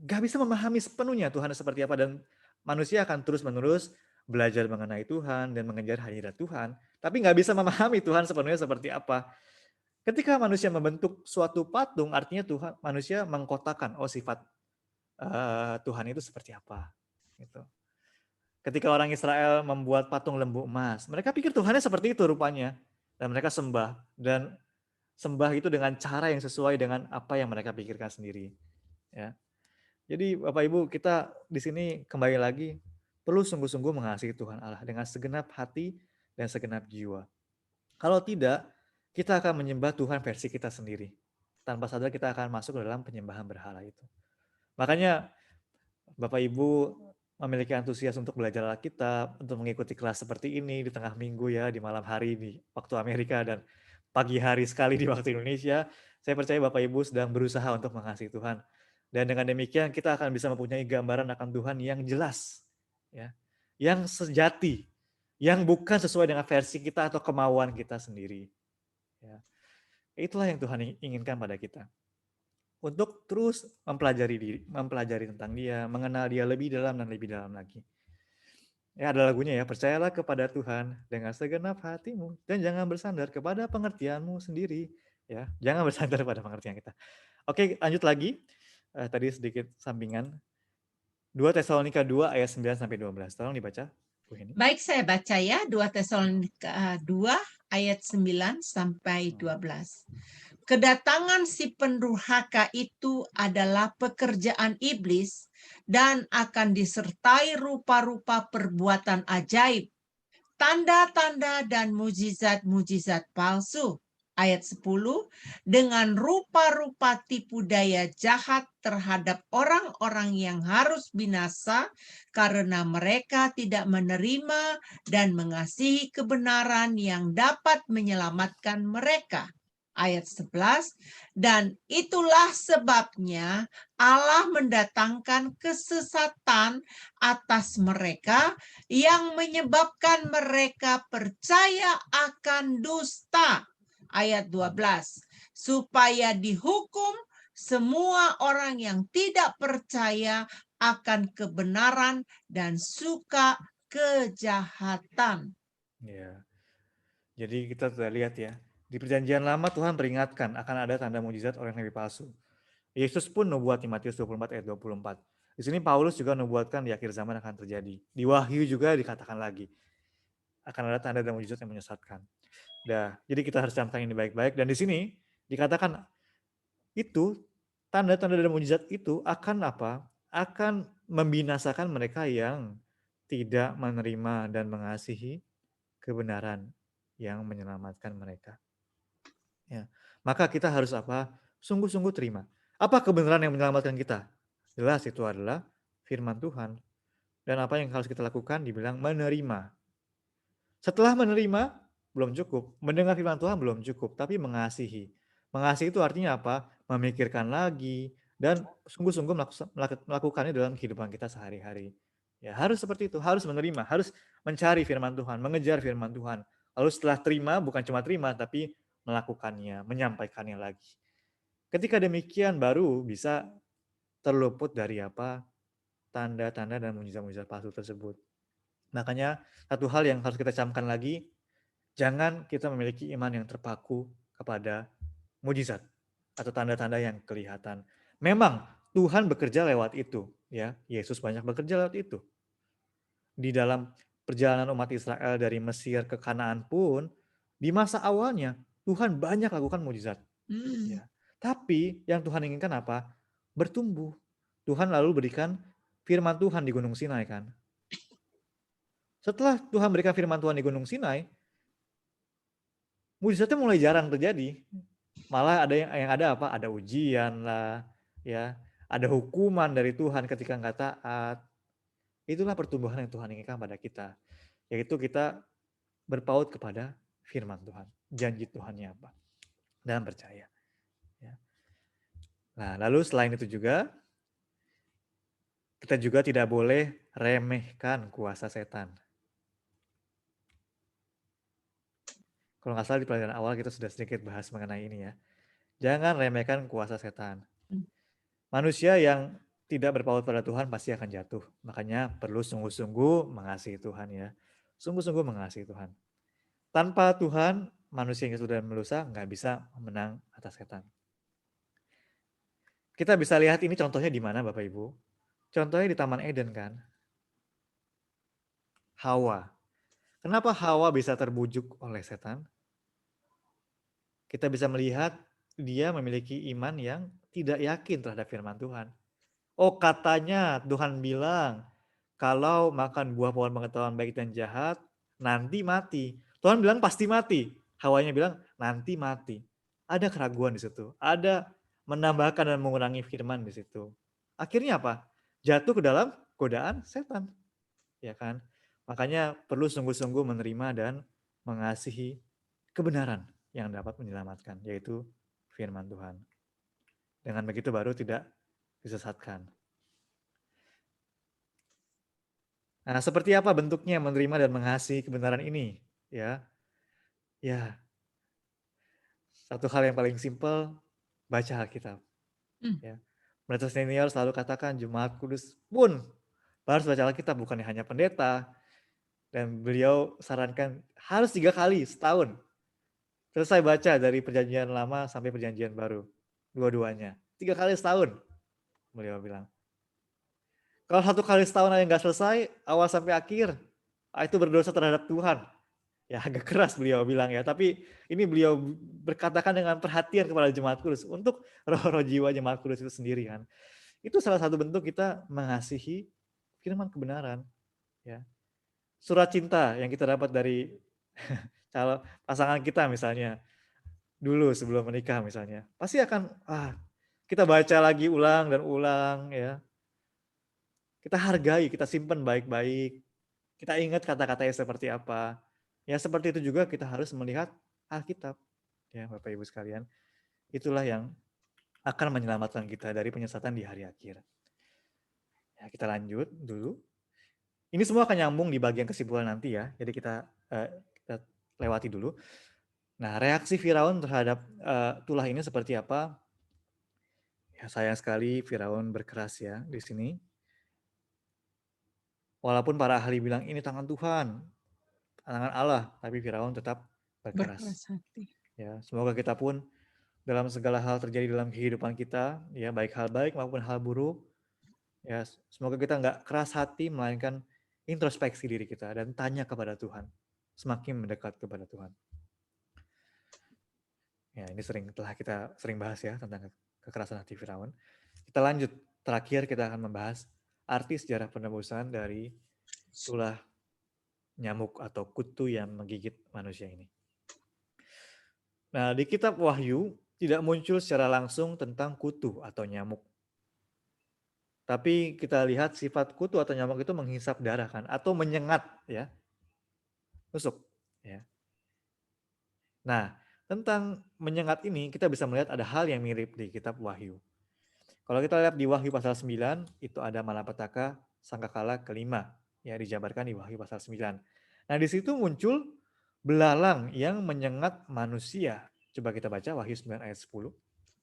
gak bisa memahami sepenuhnya Tuhan seperti apa, dan manusia akan terus-menerus belajar mengenai Tuhan dan mengejar hadirat Tuhan, tapi gak bisa memahami Tuhan sepenuhnya seperti apa. Ketika manusia membentuk suatu patung, artinya manusia mengkotakan, oh sifat Tuhan itu seperti apa. Gitu. Ketika orang Israel membuat patung lembu emas, mereka pikir Tuhannya seperti itu rupanya, dan mereka sembah, dan sembah itu dengan cara yang sesuai dengan apa yang mereka pikirkan sendiri. Ya. Jadi Bapak Ibu, kita di sini kembali lagi perlu sungguh-sungguh mengasihi Tuhan Allah dengan segenap hati dan segenap jiwa. Kalau tidak, kita akan menyembah Tuhan versi kita sendiri. Tanpa sadar kita akan masuk ke dalam penyembahan berhala itu. Makanya Bapak Ibu memiliki antusias untuk belajar Alkitab, untuk mengikuti kelas seperti ini di tengah minggu ya, di malam hari di waktu Amerika dan pagi hari sekali di waktu Indonesia. Saya percaya Bapak Ibu sedang berusaha untuk mengasihi Tuhan. Dan dengan demikian kita akan bisa mempunyai gambaran akan Tuhan yang jelas, ya, yang sejati, yang bukan sesuai dengan versi kita atau kemauan kita sendiri. Ya. Itulah yang Tuhan inginkan pada kita. Untuk terus mempelajari tentang Dia, mengenal Dia lebih dalam dan lebih dalam lagi. Ya, ada lagunya ya, percayalah kepada Tuhan dengan segenap hatimu dan jangan bersandar kepada pengertianmu sendiri. Ya, jangan bersandar pada pengertian kita. Oke, lanjut lagi. Tadi sedikit sampingan. 2 Tesalonika 2 ayat 9 sampai 12. Tolong dibaca, Bu Heni. Baik, saya baca ya, 2 Tesalonika 2 ayat 9 sampai 12. Kedatangan si pendurhaka itu adalah pekerjaan iblis dan akan disertai rupa-rupa perbuatan ajaib, tanda-tanda dan mujizat-mujizat palsu. Ayat 10, dengan rupa-rupa tipu daya jahat terhadap orang-orang yang harus binasa karena mereka tidak menerima dan mengasihi kebenaran yang dapat menyelamatkan mereka. Ayat 11, dan itulah sebabnya Allah mendatangkan kesesatan atas mereka yang menyebabkan mereka percaya akan dusta. Ayat 12, supaya dihukum semua orang yang tidak percaya akan kebenaran dan suka kejahatan. Ya. Jadi kita sudah lihat ya, di perjanjian lama Tuhan peringatkan akan ada tanda mujizat orang nabi palsu. Yesus pun nubuat di Matius 24 ayat 24. Di sini Paulus juga nubuatkan di akhir zaman akan terjadi. Di Wahyu juga dikatakan lagi akan ada tanda dan mujizat yang menyesatkan. Jadi kita harus camkan ini baik-baik. Dan di sini dikatakan itu tanda-tanda dan mujizat itu akan apa? Akan membinasakan mereka yang tidak menerima dan mengasihi kebenaran yang menyelamatkan mereka. Ya. Maka kita harus apa? Sungguh-sungguh terima. Apa kebenaran yang menyelamatkan kita? Jelas itu adalah firman Tuhan. Dan apa yang harus kita lakukan? Dibilang menerima. Setelah menerima, belum cukup. Mendengar firman Tuhan belum cukup, tapi mengasihi. Mengasihi itu artinya apa? Memikirkan lagi, dan sungguh-sungguh melakukannya dalam kehidupan kita sehari-hari. Ya, harus seperti itu, harus menerima, harus mencari firman Tuhan, mengejar firman Tuhan. Lalu setelah terima, bukan cuma terima, tapi melakukannya, menyampaikannya lagi. Ketika demikian baru bisa terluput dari apa? Tanda-tanda dan mujizat-mujizat palsu tersebut. Makanya satu hal yang harus kita camkan lagi, jangan kita memiliki iman yang terpaku kepada mujizat atau tanda-tanda yang kelihatan. Memang Tuhan bekerja lewat itu, ya. Yesus banyak bekerja lewat itu. Di dalam perjalanan umat Israel dari Mesir ke Kanaan pun, di masa awalnya Tuhan banyak lakukan mujizat. Ya. Tapi yang Tuhan inginkan apa? Bertumbuh. Tuhan lalu berikan firman Tuhan di Gunung Sinai kan. Setelah Tuhan berikan firman Tuhan di Gunung Sinai, mujizatnya mulai jarang terjadi. Malah ada yang ada apa? Ada ujian lah, ya. Ada hukuman dari Tuhan ketika nggak taat. Itulah pertumbuhan yang Tuhan inginkan pada kita. Yaitu kita berpaut kepada firman Tuhan. Janji Tuhannya apa. Dan percaya. Ya. Nah, lalu selain itu juga, kita juga tidak boleh remehkan kuasa setan. Kalau nggak salah di pelajaran awal kita sudah sedikit bahas mengenai ini ya. Jangan remehkan kuasa setan. Manusia yang tidak berpaut pada Tuhan pasti akan jatuh. Makanya perlu sungguh-sungguh mengasihi Tuhan ya. Sungguh-sungguh mengasihi Tuhan. Tanpa Tuhan, manusia yang sudah berdosa nggak bisa menang atas setan. Kita bisa lihat ini contohnya di mana Bapak Ibu? Contohnya di Taman Eden kan. Hawa. Kenapa Hawa bisa terbujuk oleh setan? Kita bisa melihat dia memiliki iman yang tidak yakin terhadap firman Tuhan. Oh, katanya Tuhan bilang, kalau makan buah pohon pengetahuan baik dan jahat, nanti mati. Tuhan bilang pasti mati. Hawanya bilang nanti mati. Ada keraguan di situ. Ada menambahkan dan mengurangi firman di situ. Akhirnya apa? Jatuh ke dalam godaan setan. Ya kan? Makanya perlu sungguh-sungguh menerima dan mengasihi kebenaran yang dapat menyelamatkan, yaitu firman Tuhan. Dengan begitu baru tidak disesatkan. Nah, seperti apa bentuknya menerima dan mengasihi kebenaran ini? Ya, ya, satu hal yang paling simpel, baca Alkitab. Hmm. Ya, pendeta senior selalu katakan Jemaat Kudus pun harus baca Alkitab, bukan hanya pendeta. Dan beliau sarankan harus 3 kali setahun. Selesai baca dari perjanjian lama sampai perjanjian baru. Dua-duanya. 3 kali setahun, beliau bilang. Kalau 1 kali setahun aja nggak selesai, awal sampai akhir, itu berdosa terhadap Tuhan. Ya agak keras beliau bilang ya, tapi ini beliau berkatakan dengan perhatian kepada Jemaat Kudus untuk roh-roh jiwa Jemaat Kudus itu sendiri kan. Itu salah satu bentuk kita mengasihi firman kebenaran. Ya. Surat cinta yang kita dapat dari calon pasangan kita misalnya, dulu sebelum menikah misalnya, pasti akan kita baca lagi ulang dan ulang ya. Kita hargai, kita simpan baik-baik. Kita ingat kata-katanya seperti apa. Ya seperti itu juga kita harus melihat Alkitab. Ya Bapak Ibu sekalian. Itulah yang akan menyelamatkan kita dari penyesatan di hari akhir. Ya kita lanjut dulu. Ini semua akan nyambung di bagian kesimpulan nanti ya. Jadi kita lewati dulu. Nah reaksi Firaun terhadap tulah ini seperti apa? Ya sayang sekali Firaun berkeras ya di sini. Walaupun para ahli bilang ini tangan Tuhan, tangan Allah, tapi Firaun tetap berkeras. Berkeras hati. Ya, semoga kita pun dalam segala hal terjadi dalam kehidupan kita, ya baik hal baik maupun hal buruk, ya semoga kita nggak keras hati, melainkan introspeksi diri kita dan tanya kepada Tuhan, semakin mendekat kepada Tuhan. Ya ini telah kita sering bahas ya tentang kekerasan hati Firaun. Kita lanjut, terakhir kita akan membahas arti sejarah penebusan dari tulah nyamuk atau kutu yang menggigit manusia ini. Nah, di kitab Wahyu tidak muncul secara langsung tentang kutu atau nyamuk. Tapi kita lihat sifat kutu atau nyamuk itu menghisap darah kan, atau menyengat ya, tusuk ya. Nah, tentang menyengat ini kita bisa melihat ada hal yang mirip di kitab Wahyu. Kalau kita lihat di Wahyu pasal 9, itu ada malapetaka sangkakala kelima, ya dijabarkan di Wahyu pasal 9. Nah di situ muncul belalang yang menyengat manusia. Coba kita baca Wahyu 9 ayat 10.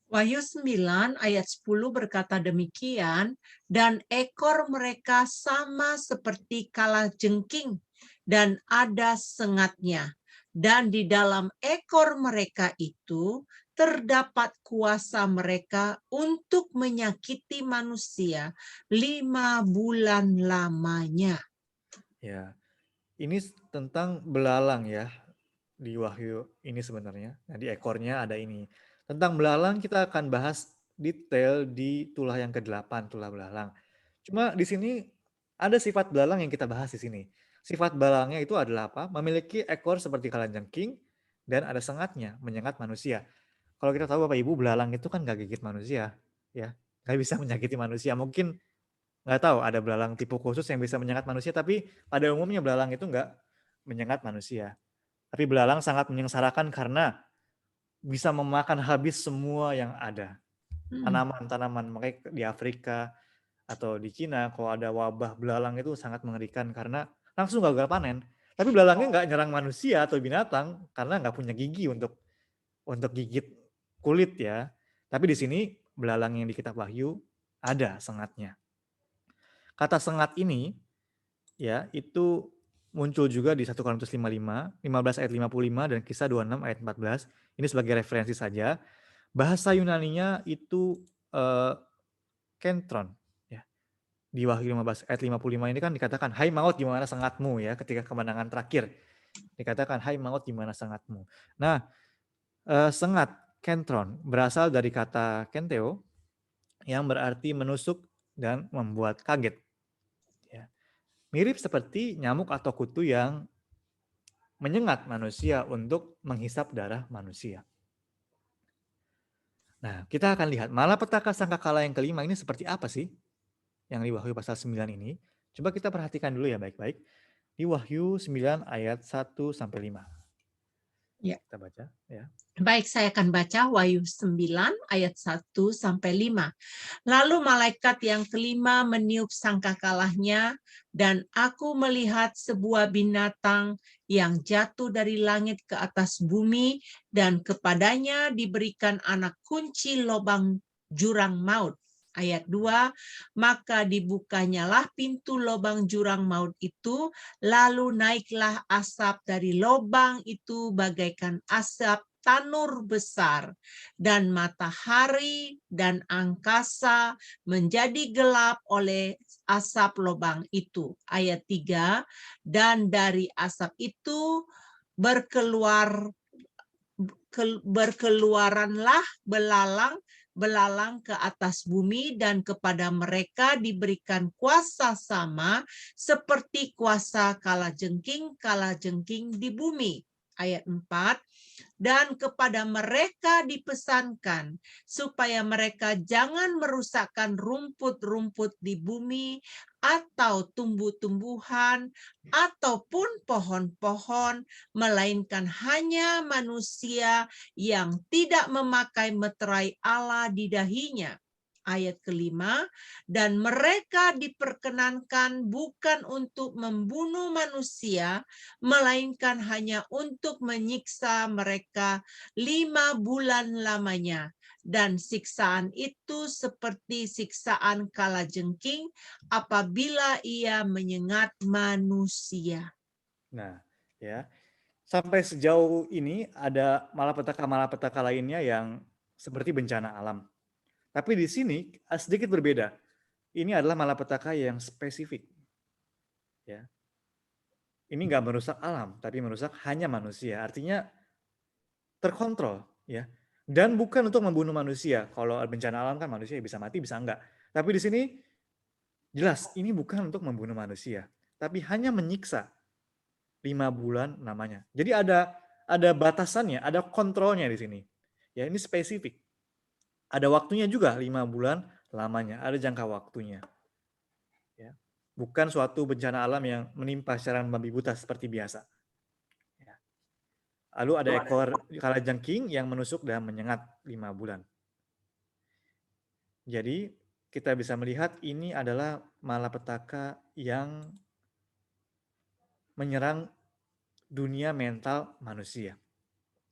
Wahyu 9 ayat 10 berkata demikian, dan ekor mereka sama seperti kalajengking dan ada sengatnya. Dan di dalam ekor mereka itu terdapat kuasa mereka untuk menyakiti manusia 5 bulan lamanya. Ya, ini tentang belalang ya di Wahyu ini sebenarnya. Nah di ekornya ada ini. Tentang belalang kita akan bahas detail di tulah yang ke-8, tulah belalang. Cuma di sini ada sifat belalang yang kita bahas di sini. Sifat belalangnya itu adalah apa? Memiliki ekor seperti kalajengking dan ada sengatnya, menyengat manusia. Kalau kita tahu Bapak Ibu, belalang itu kan gak gigit manusia, ya, gak bisa menyakiti manusia. Mungkin nggak tahu ada belalang tipe khusus yang bisa menyengat manusia, tapi pada umumnya belalang itu nggak menyengat manusia. Tapi belalang sangat menyengsarakan karena bisa memakan habis semua yang ada. Tanaman-tanaman, makanya di Afrika atau di Cina kalau ada wabah belalang itu sangat mengerikan karena langsung gagal panen. Tapi belalangnya nggak nyerang manusia atau binatang karena nggak punya gigi untuk gigit kulit ya. Tapi di sini belalang yang di kitab Wahyu ada sengatnya. Kata sengat ini ya itu muncul juga di 1 Korintus 15 ayat 55 dan Kisah 26 ayat 14. Ini sebagai referensi saja. Bahasa Yunaninya itu kentron ya. Di Wahyu 15 ayat 55 ini kan dikatakan, "Hai maut, di mana sengatmu?" ya, ketika kemenangan terakhir. Dikatakan, "Hai maut, di mana sengatmu?" Nah, sengat kentron berasal dari kata kenteo yang berarti menusuk dan membuat kaget. Ya. Mirip seperti nyamuk atau kutu yang menyengat manusia untuk menghisap darah manusia. Nah, kita akan lihat malapetaka sangkakala yang kelima ini seperti apa sih? Yang di Wahyu pasal 9 ini. Coba kita perhatikan dulu ya baik-baik. Di Wahyu 9 ayat 1 sampai 5. Ya. Kita baca ya. Baik, saya akan baca Wahyu 9 ayat 1 sampai 5. Lalu malaikat yang kelima meniup sangkakalahnya, dan aku melihat sebuah binatang yang jatuh dari langit ke atas bumi, dan kepadanya diberikan anak kunci lubang jurang maut. Ayat 2, maka dibukanyalah pintu lubang jurang maut itu, lalu naiklah asap dari lubang itu bagaikan asap tanur besar, dan matahari dan angkasa menjadi gelap oleh asap lubang itu. Ayat 3, dan dari asap itu berkeluaranlah belalang ke atas bumi, dan kepada mereka diberikan kuasa sama seperti kuasa kalajengking di bumi. Ayat 4, dan kepada mereka dipesankan supaya mereka jangan merusakkan rumput-rumput di bumi atau tumbuh-tumbuhan ataupun pohon-pohon, melainkan hanya manusia yang tidak memakai meterai Allah di dahinya. Ayat kelima, dan mereka diperkenankan bukan untuk membunuh manusia, melainkan hanya untuk menyiksa mereka 5 bulan lamanya. Dan siksaan itu seperti siksaan kalajengking apabila ia menyengat manusia. Nah, ya. Sampai sejauh ini ada malapetaka-malapetaka lainnya yang seperti bencana alam. Tapi di sini sedikit berbeda. Ini adalah malapetaka yang spesifik. Ya. Ini nggak merusak alam, tapi merusak hanya manusia. Artinya terkontrol, ya. Dan bukan untuk membunuh manusia. Kalau bencana alam kan manusia bisa mati, bisa enggak. Tapi di sini jelas ini bukan untuk membunuh manusia, tapi hanya menyiksa 5 bulan namanya. Jadi ada batasannya, ada kontrolnya di sini. Ya, ini spesifik. Ada waktunya juga 5 bulan lamanya, ada jangka waktunya. Ya. Bukan suatu bencana alam yang menimpa secara membabi buta seperti biasa. Ya. Lalu ada ekor kalajengking yang menusuk dan menyengat 5 bulan. Jadi kita bisa melihat ini adalah malapetaka yang menyerang dunia mental manusia.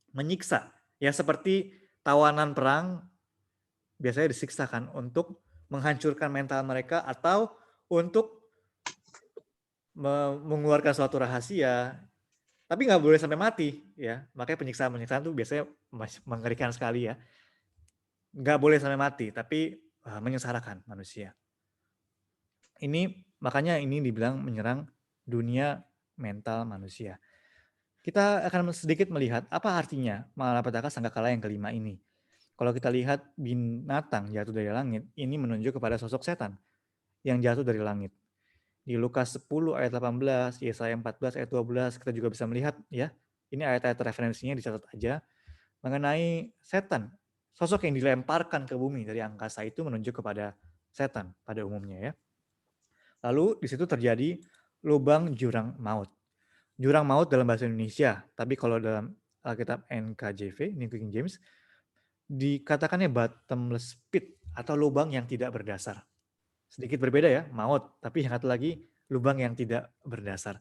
Menyiksa, ya seperti tawanan perang biasanya disiksakan untuk menghancurkan mental mereka atau untuk mengeluarkan suatu rahasia, tapi nggak boleh sampai mati, ya. Makanya penyiksaan-penyiksaan itu biasanya mengerikan sekali ya. Nggak boleh sampai mati, tapi menyengsarakan manusia. Ini makanya ini dibilang menyerang dunia mental manusia. Kita akan sedikit melihat apa artinya malapetaka sangkakala yang kelima ini. Kalau kita lihat binatang jatuh dari langit, ini menunjuk kepada sosok setan yang jatuh dari langit. Di Lukas 10 ayat 18, Yesaya 14 ayat 12, kita juga bisa melihat ya. Ini ayat-ayat referensinya dicatat aja mengenai setan. Sosok yang dilemparkan ke bumi dari angkasa itu menunjuk kepada setan pada umumnya ya. Lalu di situ terjadi lubang jurang maut. Jurang maut dalam bahasa Indonesia, tapi kalau dalam Alkitab NKJV, New King James, dikatakannya bottomless pit atau lubang yang tidak berdasar. Sedikit berbeda ya, maut, tapi yang satu lagi lubang yang tidak berdasar.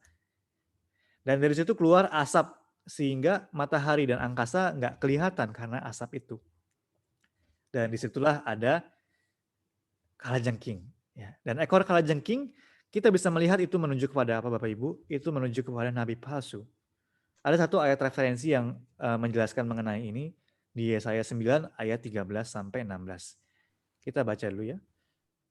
Dan dari situ keluar asap, sehingga matahari dan angkasa nggak kelihatan karena asap itu. Dan disitulah ada kalajengking. Ya. Dan ekor kalajengking, kita bisa melihat itu menunjuk kepada apa Bapak Ibu? Itu menunjuk kepada nabi palsu. Ada satu ayat referensi yang menjelaskan mengenai ini, di Yesaya 9 ayat 13 sampai 16. Kita baca dulu ya.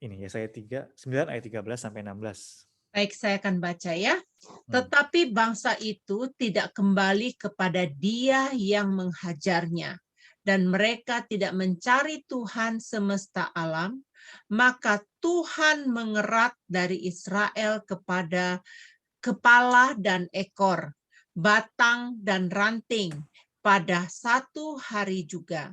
Ini Yesaya 9 ayat 13 sampai 16. Baik, saya akan baca ya. Tetapi bangsa itu tidak kembali kepada Dia yang menghajarnya, dan mereka tidak mencari Tuhan semesta alam, Maka Tuhan mengerat dari Israel kepada kepala dan ekor, batang dan ranting pada satu hari juga.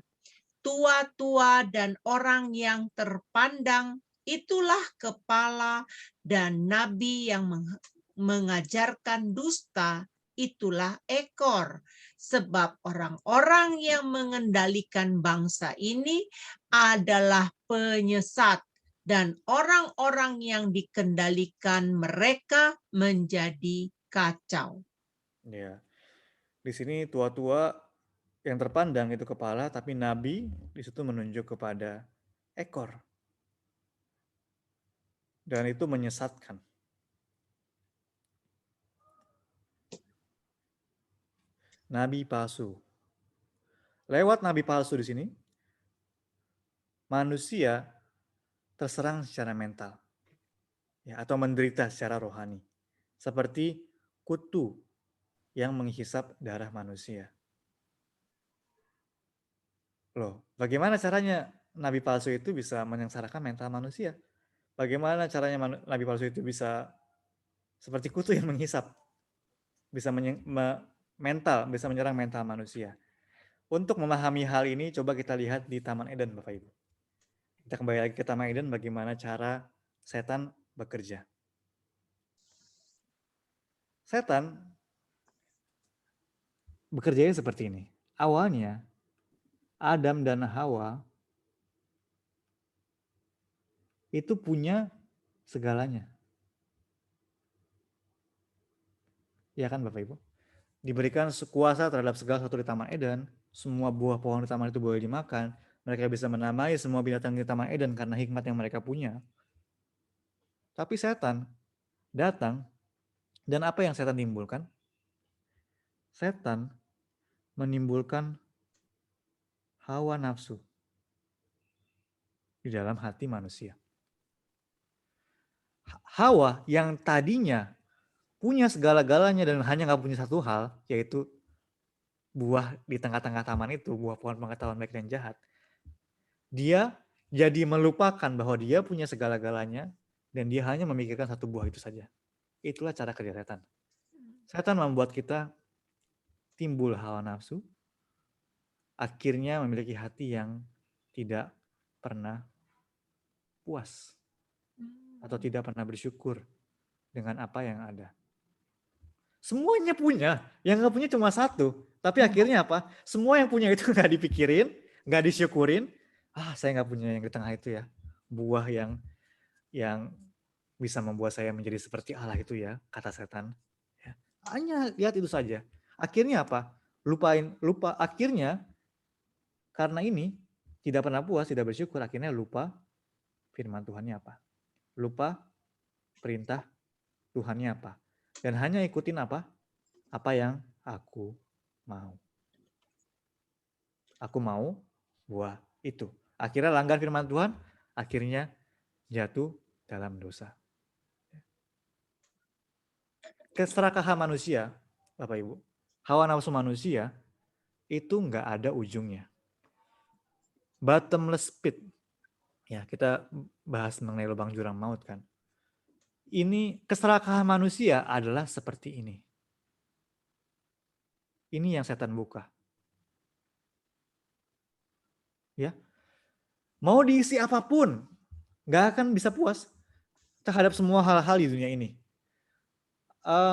Tua-tua dan orang yang terpandang itulah kepala, dan nabi yang mengajarkan dusta itulah ekor. Sebab orang-orang yang mengendalikan bangsa ini adalah penyesat, dan orang-orang yang dikendalikan mereka menjadi kacau. Ya. Di sini tua-tua yang terpandang itu kepala, tapi nabi di situ menunjuk kepada ekor. Dan itu menyesatkan. Nabi palsu. Lewat nabi palsu di sini, manusia terserang secara mental, ya, atau menderita secara rohani, seperti kutu yang menghisap darah manusia. Loh, bagaimana caranya nabi palsu itu bisa menyengsarakan mental manusia? Bagaimana caranya nabi palsu itu bisa seperti kutu yang menghisap, bisa bisa menyerang mental manusia? Untuk memahami hal ini, coba kita lihat di Taman Eden, Bapak Ibu. Kita kembali lagi ke Taman Eden, bagaimana cara setan bekerja. Setan bekerjanya seperti ini. Awalnya, Adam dan Hawa itu punya segalanya. Ya kan Bapak Ibu? Diberikan kuasa terhadap segala sesuatu di Taman Eden. Semua buah pohon di taman itu boleh dimakan. Mereka bisa menamai semua binatang di Taman Eden karena hikmat yang mereka punya. Tapi setan datang, dan apa yang setan timbulkan? Setan menimbulkan hawa nafsu di dalam hati manusia. Hawa yang tadinya punya segala-galanya dan hanya nggak punya satu hal, yaitu buah di tengah-tengah taman itu, buah pohon pengetahuan baik dan jahat. Dia jadi melupakan bahwa dia punya segala-galanya dan dia hanya memikirkan satu buah itu saja. Itulah cara kerja setan. Setan membuat kita timbul hawa nafsu, akhirnya memiliki hati yang tidak pernah puas atau tidak pernah bersyukur dengan apa yang ada. Semuanya punya, yang nggak punya cuma satu. Tapi akhirnya apa? Semua yang punya itu nggak dipikirin, nggak disyukurin. Saya nggak punya yang di tengah itu ya. Buah yang bisa membuat saya menjadi seperti Allah itu ya, kata setan. Ya. Hanya lihat itu saja. Akhirnya apa? Lupa. Akhirnya karena ini tidak pernah puas, tidak bersyukur. Akhirnya lupa firman Tuhannya apa? Lupa perintah Tuhannya apa? Dan hanya ikutin apa? Apa yang aku mau. Aku mau buah itu. Akhirnya langgar firman Tuhan, akhirnya jatuh dalam dosa. Keserakahan manusia, Bapak Ibu, hawa nafsu manusia itu nggak ada ujungnya. Bottomless pit. Ya, kita bahas mengenai lubang jurang maut kan. Ini keserakahan manusia adalah seperti ini. Ini yang setan buka. Ya. Mau diisi apapun, nggak akan bisa puas terhadap semua hal-hal di dunia ini.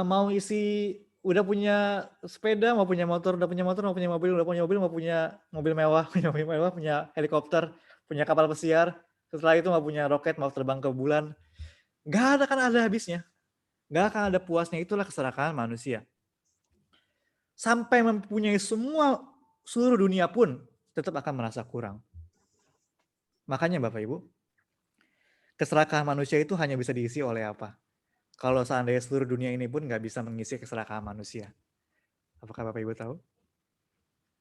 Mau isi, udah punya sepeda, mau punya motor, udah punya motor, mau punya mobil, udah punya mobil, mau punya mobil mewah, punya helikopter, punya kapal pesiar, setelah itu mau punya roket, mau terbang ke bulan. Nggak akan ada habisnya. Nggak akan ada puasnya, itulah keserakahan manusia. Sampai mempunyai seluruh dunia pun tetap akan merasa kurang. Makanya Bapak Ibu, keserakahan manusia itu hanya bisa diisi oleh apa? Kalau seandainya seluruh dunia ini pun nggak bisa mengisi keserakahan manusia. Apakah Bapak Ibu tahu?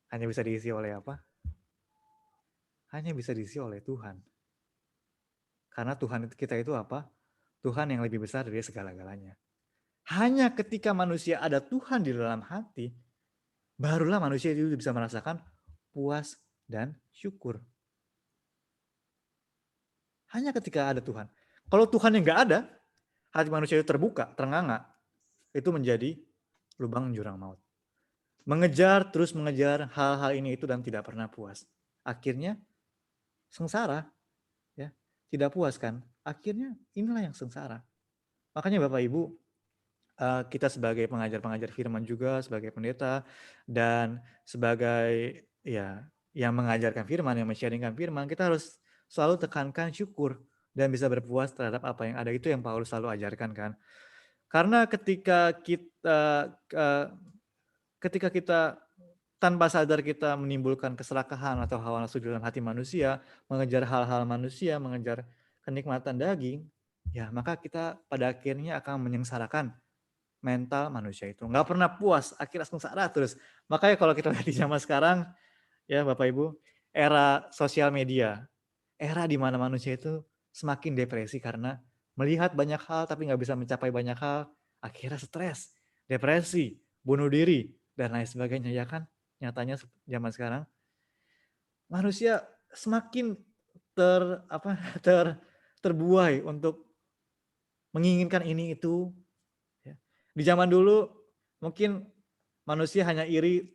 Hanya bisa diisi oleh apa? Hanya bisa diisi oleh Tuhan. Karena Tuhan kita itu apa? Tuhan yang lebih besar dari segala-galanya. Hanya ketika manusia ada Tuhan di dalam hati, barulah manusia itu bisa merasakan puas dan syukur. Hanya ketika ada Tuhan. Kalau Tuhan yang nggak ada, hati manusia itu terbuka, ternganga, itu menjadi lubang jurang maut. Mengejar, terus mengejar hal-hal ini itu dan tidak pernah puas. Akhirnya sengsara, ya, tidak puas kan. Akhirnya inilah yang sengsara. Makanya Bapak Ibu, kita sebagai pengajar-pengajar firman juga, sebagai pendeta, dan sebagai ya yang mengajarkan firman, yang men-sharingkan firman, kita harus selalu tekankan syukur dan bisa berpuas terhadap apa yang ada. Itu yang Paulus selalu ajarkan kan. Karena ketika kita tanpa sadar kita menimbulkan keserakahan atau hawa nafsu dalam hati manusia, mengejar hal-hal manusia, mengejar kenikmatan daging, ya maka kita pada akhirnya akan menyengsarakan mental manusia itu. Nggak pernah puas, akhirnya sengsara terus. Makanya kalau kita lihat di zaman sekarang, ya Bapak Ibu, era sosial media, era di mana manusia itu semakin depresi karena melihat banyak hal tapi nggak bisa mencapai banyak hal, akhirnya stres, depresi, bunuh diri, dan lain sebagainya. Ya kan, nyatanya zaman sekarang manusia semakin terbuai untuk menginginkan ini itu. Ya. Di zaman dulu mungkin manusia hanya iri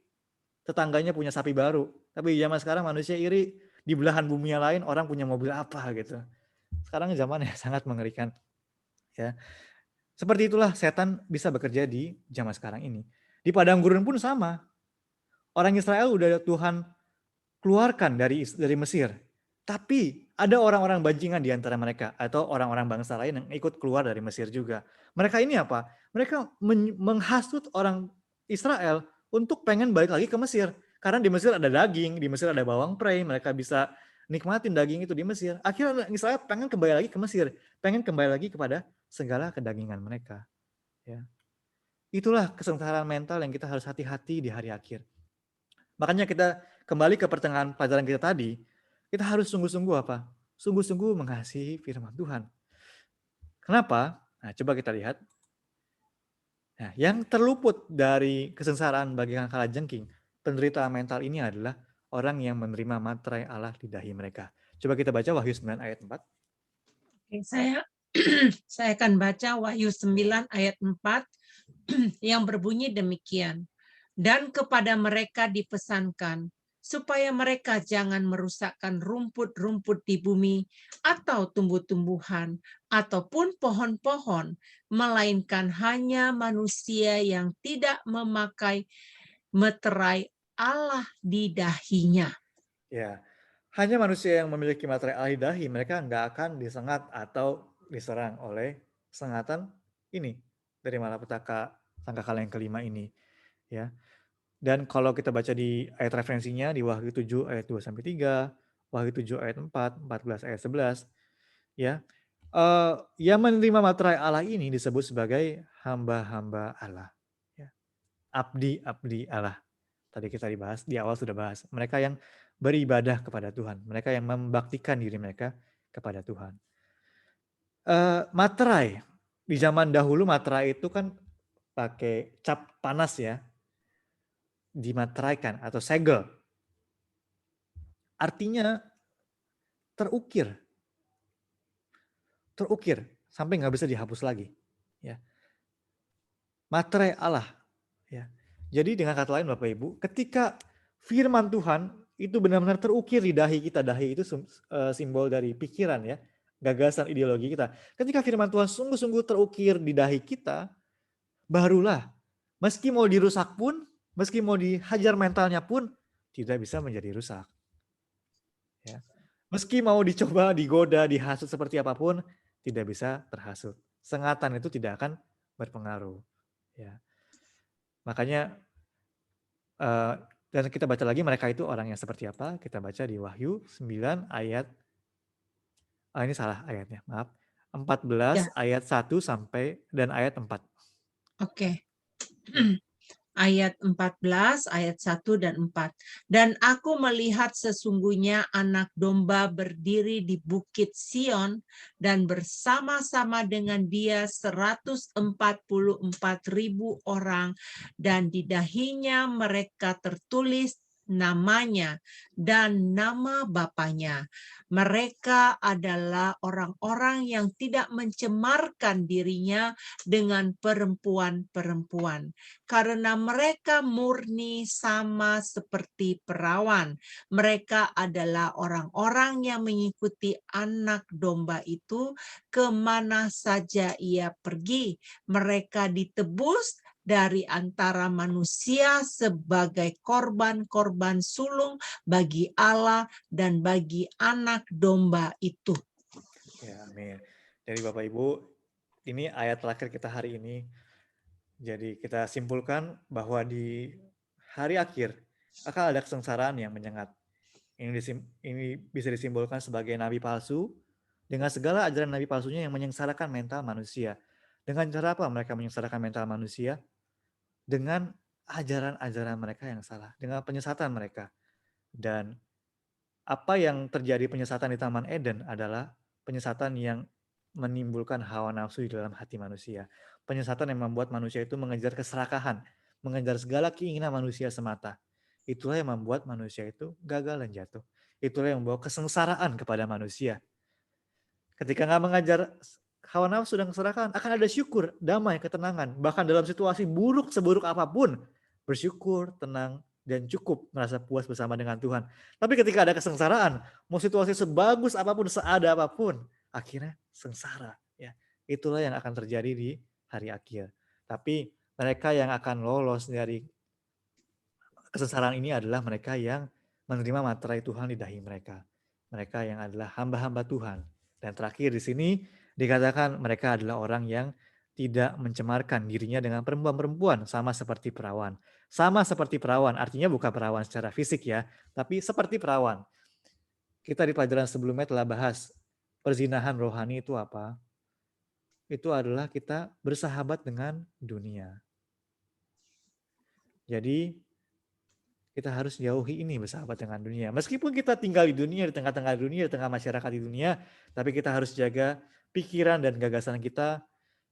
tetangganya punya sapi baru, tapi di zaman sekarang manusia iri di belahan bumi yang lain orang punya mobil apa gitu. Sekarang zaman yang sangat mengerikan. Ya. Seperti itulah setan bisa bekerja di zaman sekarang ini. Di padang gurun pun sama. Orang Israel udah Tuhan keluarkan dari Mesir. Tapi ada orang-orang bajingan di antara mereka atau orang-orang bangsa lain yang ikut keluar dari Mesir juga. Mereka ini apa? Mereka menghasut orang Israel untuk pengen balik lagi ke Mesir. Karena di Mesir ada daging, di Mesir ada bawang prei, mereka bisa nikmatin daging itu di Mesir. Akhirnya Israel pengen kembali lagi ke Mesir, pengen kembali lagi kepada segala kedagingan mereka. Ya. Itulah kesengsaraan mental yang kita harus hati-hati di hari akhir. Makanya kita kembali ke pertengahan pelajaran kita tadi, kita harus sungguh-sungguh apa? Sungguh-sungguh mengasihi firman Tuhan. Kenapa? Nah, coba kita lihat. Nah, yang terluput dari kesengsaraan bagaikan kalajengking, penderita mental ini adalah orang yang menerima materai Allah di dahi mereka. Coba kita baca Wahyu 9 ayat 4. Oke, saya akan baca Wahyu 9 ayat 4 yang berbunyi demikian. Dan kepada mereka dipesankan, supaya mereka jangan merusakkan rumput-rumput di bumi atau tumbuh-tumbuhan ataupun pohon-pohon, melainkan hanya manusia yang tidak memakai meterai Allah di dahinya. Ya, hanya manusia yang memiliki materai Allah di dahi, mereka nggak akan disengat atau diserang oleh sengatan ini dari malapetaka sangkakala yang kelima ini. Ya. Dan kalau kita baca di ayat referensinya di Wahyu 7 ayat 2-3, Wahyu 7 ayat 4, 14 ayat 11, ya. Yang menerima materai Allah ini disebut sebagai hamba-hamba Allah. Ya. Abdi-abdi Allah. Tadi kita dibahas, di awal sudah bahas. Mereka yang beribadah kepada Tuhan. Mereka yang membaktikan diri mereka kepada Tuhan. Materai. Di zaman dahulu materai itu kan pakai cap panas ya. Dimateraikan atau segel. Artinya terukir sampai nggak bisa dihapus lagi. Ya. Materai Allah. Ya. Jadi dengan kata lain Bapak Ibu, ketika firman Tuhan itu benar-benar terukir di dahi kita, dahi itu simbol dari pikiran ya, gagasan ideologi kita. Ketika firman Tuhan sungguh-sungguh terukir di dahi kita, barulah meski mau dirusak pun, meski mau dihajar mentalnya pun, tidak bisa menjadi rusak. Ya. Meski mau dicoba, digoda, dihasut seperti apapun, tidak bisa terhasut. Sengatan itu tidak akan berpengaruh. Ya. Makanya, dan kita baca lagi mereka itu orang yang seperti apa, kita baca di Wahyu 9 ayat, ini salah ayatnya, maaf. 14 Ya. ayat 1 sampai dan ayat 4. Oke. Ayat 14, ayat 1 dan 4. Dan aku melihat sesungguhnya anak domba berdiri di bukit Sion dan bersama-sama dengan dia 144.000 orang dan di dahinya mereka tertulis namanya dan nama Bapanya. Mereka adalah orang-orang yang tidak mencemarkan dirinya dengan perempuan-perempuan, karena mereka murni sama seperti perawan. Mereka adalah orang-orang yang mengikuti anak domba itu kemana saja ia pergi. Mereka ditebus dari antara manusia sebagai korban-korban sulung bagi Allah dan bagi anak domba itu. Ya, amin. Jadi Bapak Ibu, ini ayat terakhir kita hari ini. Jadi kita simpulkan bahwa di hari akhir akan ada kesengsaraan yang menyengat. Ini bisa disimpulkan sebagai nabi palsu dengan segala ajaran nabi palsunya yang menyengsarakan mental manusia. Dengan cara apa mereka menyengsarakan mental manusia? Dengan ajaran-ajaran mereka yang salah, dengan penyesatan mereka. Dan apa yang terjadi penyesatan di Taman Eden adalah penyesatan yang menimbulkan hawa nafsu di dalam hati manusia. Penyesatan yang membuat manusia itu mengejar keserakahan, mengejar segala keinginan manusia semata. Itulah yang membuat manusia itu gagal dan jatuh. Itulah yang membawa kesengsaraan kepada manusia. Ketika nggak mengajar hawa nafsu dan keserakahan, akan ada syukur, damai, ketenangan. Bahkan dalam situasi buruk seburuk apapun, bersyukur, tenang, dan cukup merasa puas bersama dengan Tuhan. Tapi ketika ada kesengsaraan, mau situasi sebagus apapun, seada apapun, akhirnya sengsara. Ya, itulah yang akan terjadi di hari akhir. Tapi mereka yang akan lolos dari kesengsaraan ini adalah mereka yang menerima materai Tuhan di dahi mereka. Mereka yang adalah hamba-hamba Tuhan. Dan terakhir di sini dikatakan mereka adalah orang yang tidak mencemarkan dirinya dengan perempuan-perempuan, sama seperti perawan. Sama seperti perawan, artinya bukan perawan secara fisik ya, tapi seperti perawan. Kita di pelajaran sebelumnya telah bahas perzinahan rohani itu apa? Itu adalah kita bersahabat dengan dunia. Jadi kita harus jauhi ini bersahabat dengan dunia. Meskipun kita tinggal di dunia, di tengah-tengah dunia, di tengah masyarakat di dunia, tapi kita harus jaga pikiran dan gagasan kita.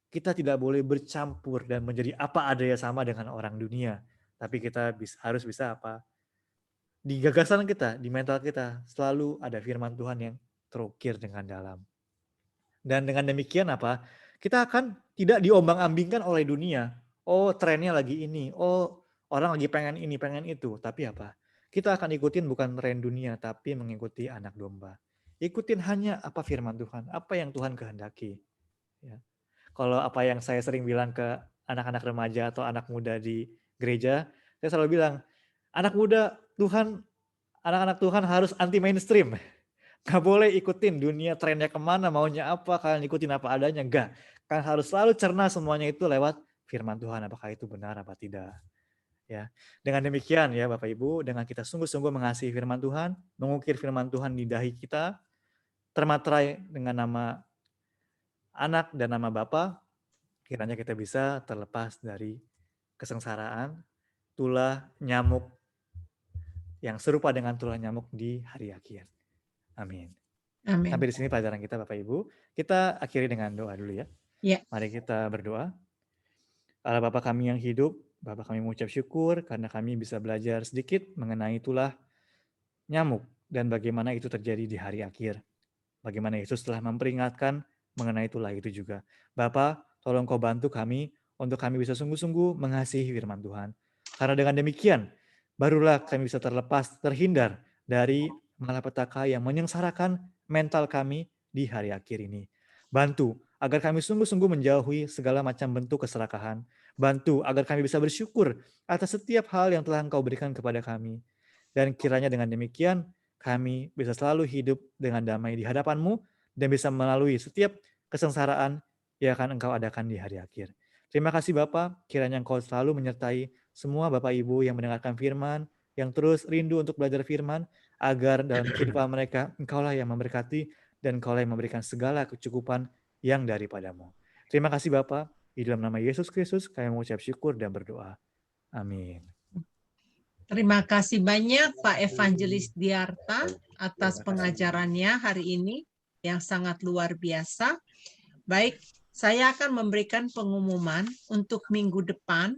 Kita tidak boleh bercampur dan menjadi apa adanya sama dengan orang dunia. Tapi kita harus bisa apa? Di gagasan kita, di mental kita, selalu ada firman Tuhan yang terukir dengan dalam. Dan dengan demikian apa? Kita akan tidak diombang-ambingkan oleh dunia. Oh, trennya lagi ini. Oh, orang lagi pengen ini, pengen itu. Tapi apa? Kita akan ikutin bukan tren dunia, tapi mengikuti anak domba. Ikutin hanya apa firman Tuhan, apa yang Tuhan kehendaki. Ya. Kalau apa yang saya sering bilang ke anak-anak remaja atau anak muda di gereja, saya selalu bilang, anak muda Tuhan, anak-anak Tuhan harus anti mainstream. Gak boleh ikutin dunia trennya kemana, maunya apa, kalian ikutin apa adanya. Enggak. Kalian harus selalu cerna semuanya itu lewat firman Tuhan. Apakah itu benar apa tidak. Ya. Dengan demikian ya Bapak Ibu, dengan kita sungguh-sungguh mengasihi firman Tuhan, mengukir firman Tuhan di dahi kita, termaterai dengan nama anak dan nama Bapa, kiranya kita bisa terlepas dari kesengsaraan, tulah nyamuk yang serupa dengan tulah nyamuk di hari akhir. Amin. Amin. Sampai di sini pelajaran kita Bapak Ibu. Kita akhiri dengan doa dulu ya. Ya. Mari kita berdoa. Allah Bapa kami yang hidup, Bapa kami mengucap syukur karena kami bisa belajar sedikit mengenai tulah nyamuk dan bagaimana itu terjadi di hari akhir. Bagaimana Yesus telah memperingatkan mengenai tulah itu juga. Bapa, tolong Kau bantu kami untuk kami bisa sungguh-sungguh mengasihi firman Tuhan. Karena dengan demikian, barulah kami bisa terlepas, terhindar dari malapetaka yang menyengsarakan mental kami di hari akhir ini. Bantu agar kami sungguh-sungguh menjauhi segala macam bentuk keserakahan. Bantu agar kami bisa bersyukur atas setiap hal yang telah Engkau berikan kepada kami. Dan kiranya dengan demikian, kami bisa selalu hidup dengan damai di hadapan-Mu dan bisa melalui setiap kesengsaraan yang akan Engkau adakan di hari akhir. Terima kasih Bapak, kiranya Engkau selalu menyertai semua Bapak Ibu yang mendengarkan firman, yang terus rindu untuk belajar firman, agar dalam kehidupan mereka, Engkaulah yang memberkati dan Engkaulah yang memberikan segala kecukupan yang daripadamu. Terima kasih Bapak, di dalam nama Yesus Kristus kami mengucap syukur dan berdoa. Amin. Terima kasih banyak Pak Evangelis Diarta atas pengajarannya hari ini yang sangat luar biasa. Baik, saya akan memberikan pengumuman untuk minggu depan.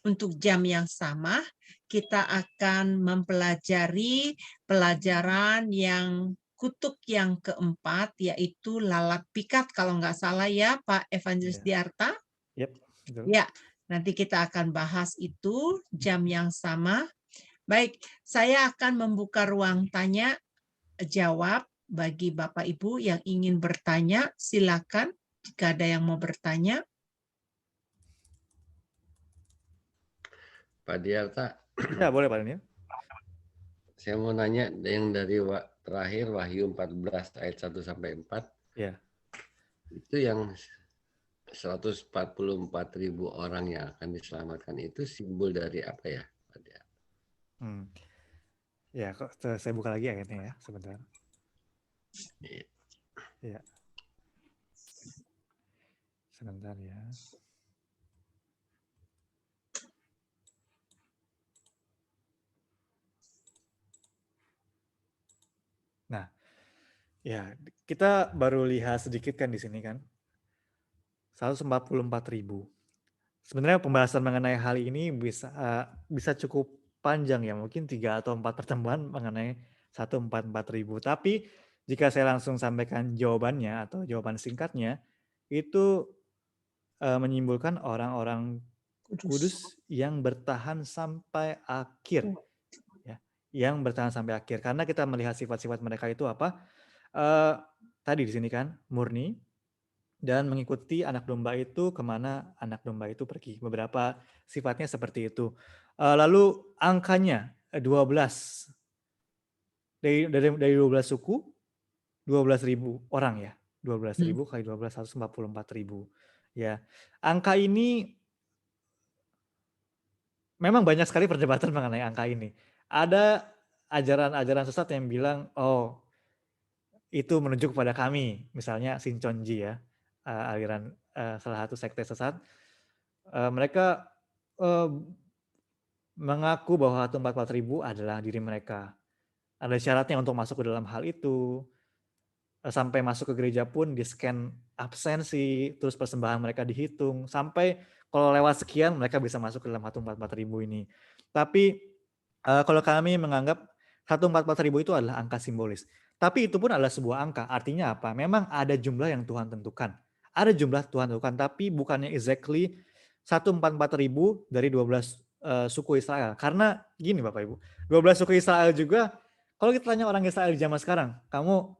untuk jam yang sama, kita akan mempelajari pelajaran yang kutub yang keempat, yaitu lalat pikat, kalau nggak salah ya, Pak Evangelis Diarta. Yep, betul. Ya, nanti kita akan bahas itu jam yang sama. Baik, saya akan membuka ruang tanya jawab bagi Bapak Ibu yang ingin bertanya. Silakan jika ada yang mau bertanya. Pak Diarta, Ya, boleh Pak Daniel. saya mau nanya yang dari terakhir Wahyu 14 ayat 1 sampai 4. Ya. Itu yang 144.000 orang yang akan diselamatkan itu simbol dari apa ya, Pak Diarta? Ya, kok saya buka lagi ayatnya ya, sebentar. Iya. Ya. Sebentar ya. Nah, ya, kita baru lihat sedikit kan di sini kan. 144.000. Sebenarnya pembahasan mengenai hal ini bisa cukup panjang ya, mungkin 3 atau 4 pertemuan mengenai 144.000. Tapi jika saya langsung sampaikan jawabannya atau jawaban singkatnya, itu menyimpulkan orang-orang kudus yang bertahan sampai akhir. Yang bertahan sampai akhir, karena kita melihat sifat-sifat mereka itu apa, tadi di sini kan murni dan mengikuti anak domba itu kemana anak domba itu pergi. Beberapa sifatnya seperti itu. Lalu angkanya 12 dari 12 suku, 12.000 orang ya, 12.000 kali 12 144.000 ya. Angka ini memang banyak sekali perdebatan mengenai angka ini. Ada ajaran-ajaran sesat yang bilang, oh itu menunjuk kepada kami, misalnya Shincheonji ya, aliran salah satu sekte sesat. Mereka mengaku bahwa 144.000 adalah diri mereka. Ada syaratnya untuk masuk ke dalam hal itu. Sampai masuk ke gereja pun di-scan absensi, terus persembahan mereka dihitung, sampai kalau lewat sekian mereka bisa masuk ke dalam 144.000 ini. Tapi kalau kami menganggap 144.000 itu adalah angka simbolis. Tapi itu pun adalah sebuah angka. Artinya apa? Memang ada jumlah yang Tuhan tentukan. Ada jumlah Tuhan tentukan, tapi bukannya exactly 144.000 dari 12 suku Israel. Karena gini Bapak Ibu, 12 suku Israel juga, kalau kita tanya orang Israel di zaman sekarang, kamu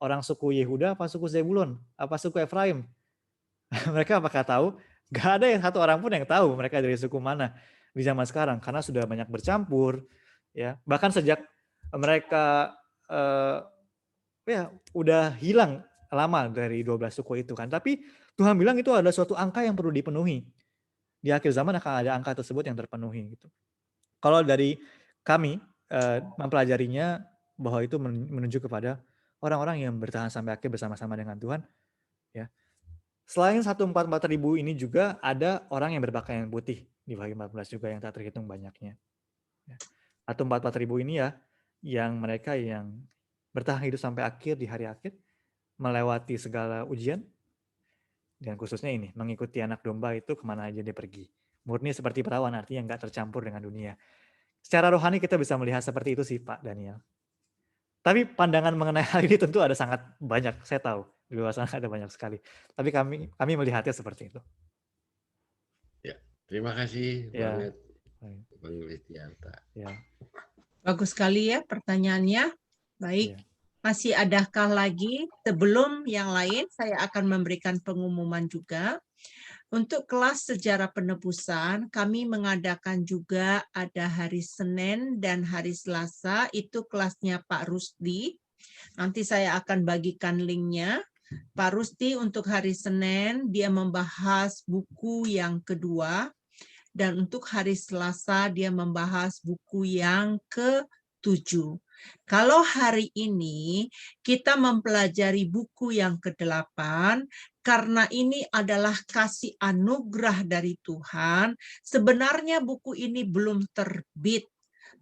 orang suku Yehuda apa suku Zebulon? Apa suku Efraim? Mereka apakah tahu? Gak ada yang satu orang pun yang tahu mereka dari suku mana di zaman sekarang, karena sudah banyak bercampur ya. Bahkan sejak mereka ya udah hilang lama dari 12 suku itu kan. Tapi Tuhan bilang itu adalah suatu angka yang perlu dipenuhi. Di akhir zaman akan ada angka tersebut yang terpenuhi gitu. Kalau dari kami mempelajarinya bahwa itu menuju kepada orang-orang yang bertahan sampai akhir bersama-sama dengan Tuhan ya. Selain 144.000 ini juga ada orang yang berpakaian putih di Wahyu 14 juga yang tak terhitung banyaknya. 144.000 ini ya yang mereka yang bertahan hidup sampai akhir di hari akhir, melewati segala ujian, dan khususnya ini mengikuti anak domba itu kemana aja dia pergi. Murni seperti perawan, artinya nggak tercampur dengan dunia. Secara rohani kita bisa melihat seperti itu sih Pak Daniel. Tapi pandangan mengenai hal ini tentu ada sangat banyak, saya tahu. Di luar sana ada banyak sekali. Tapi kami melihatnya seperti itu. Ya, terima kasih banget Bang Diarta. Ya. Bagus sekali ya pertanyaannya. Baik. Ya. Masih adakah lagi? Sebelum yang lain, saya akan memberikan pengumuman juga. Untuk kelas sejarah penebusan, kami mengadakan juga ada hari Senin dan hari Selasa, itu kelasnya Pak Rusdi. Nanti saya akan bagikan linknya. Pak Rusdi untuk hari Senin, dia membahas buku yang kedua, dan untuk hari Selasa, dia membahas buku yang ke-7. Kalau hari ini kita mempelajari buku yang ke-8, karena ini adalah kasih anugerah dari Tuhan, sebenarnya buku ini belum terbit,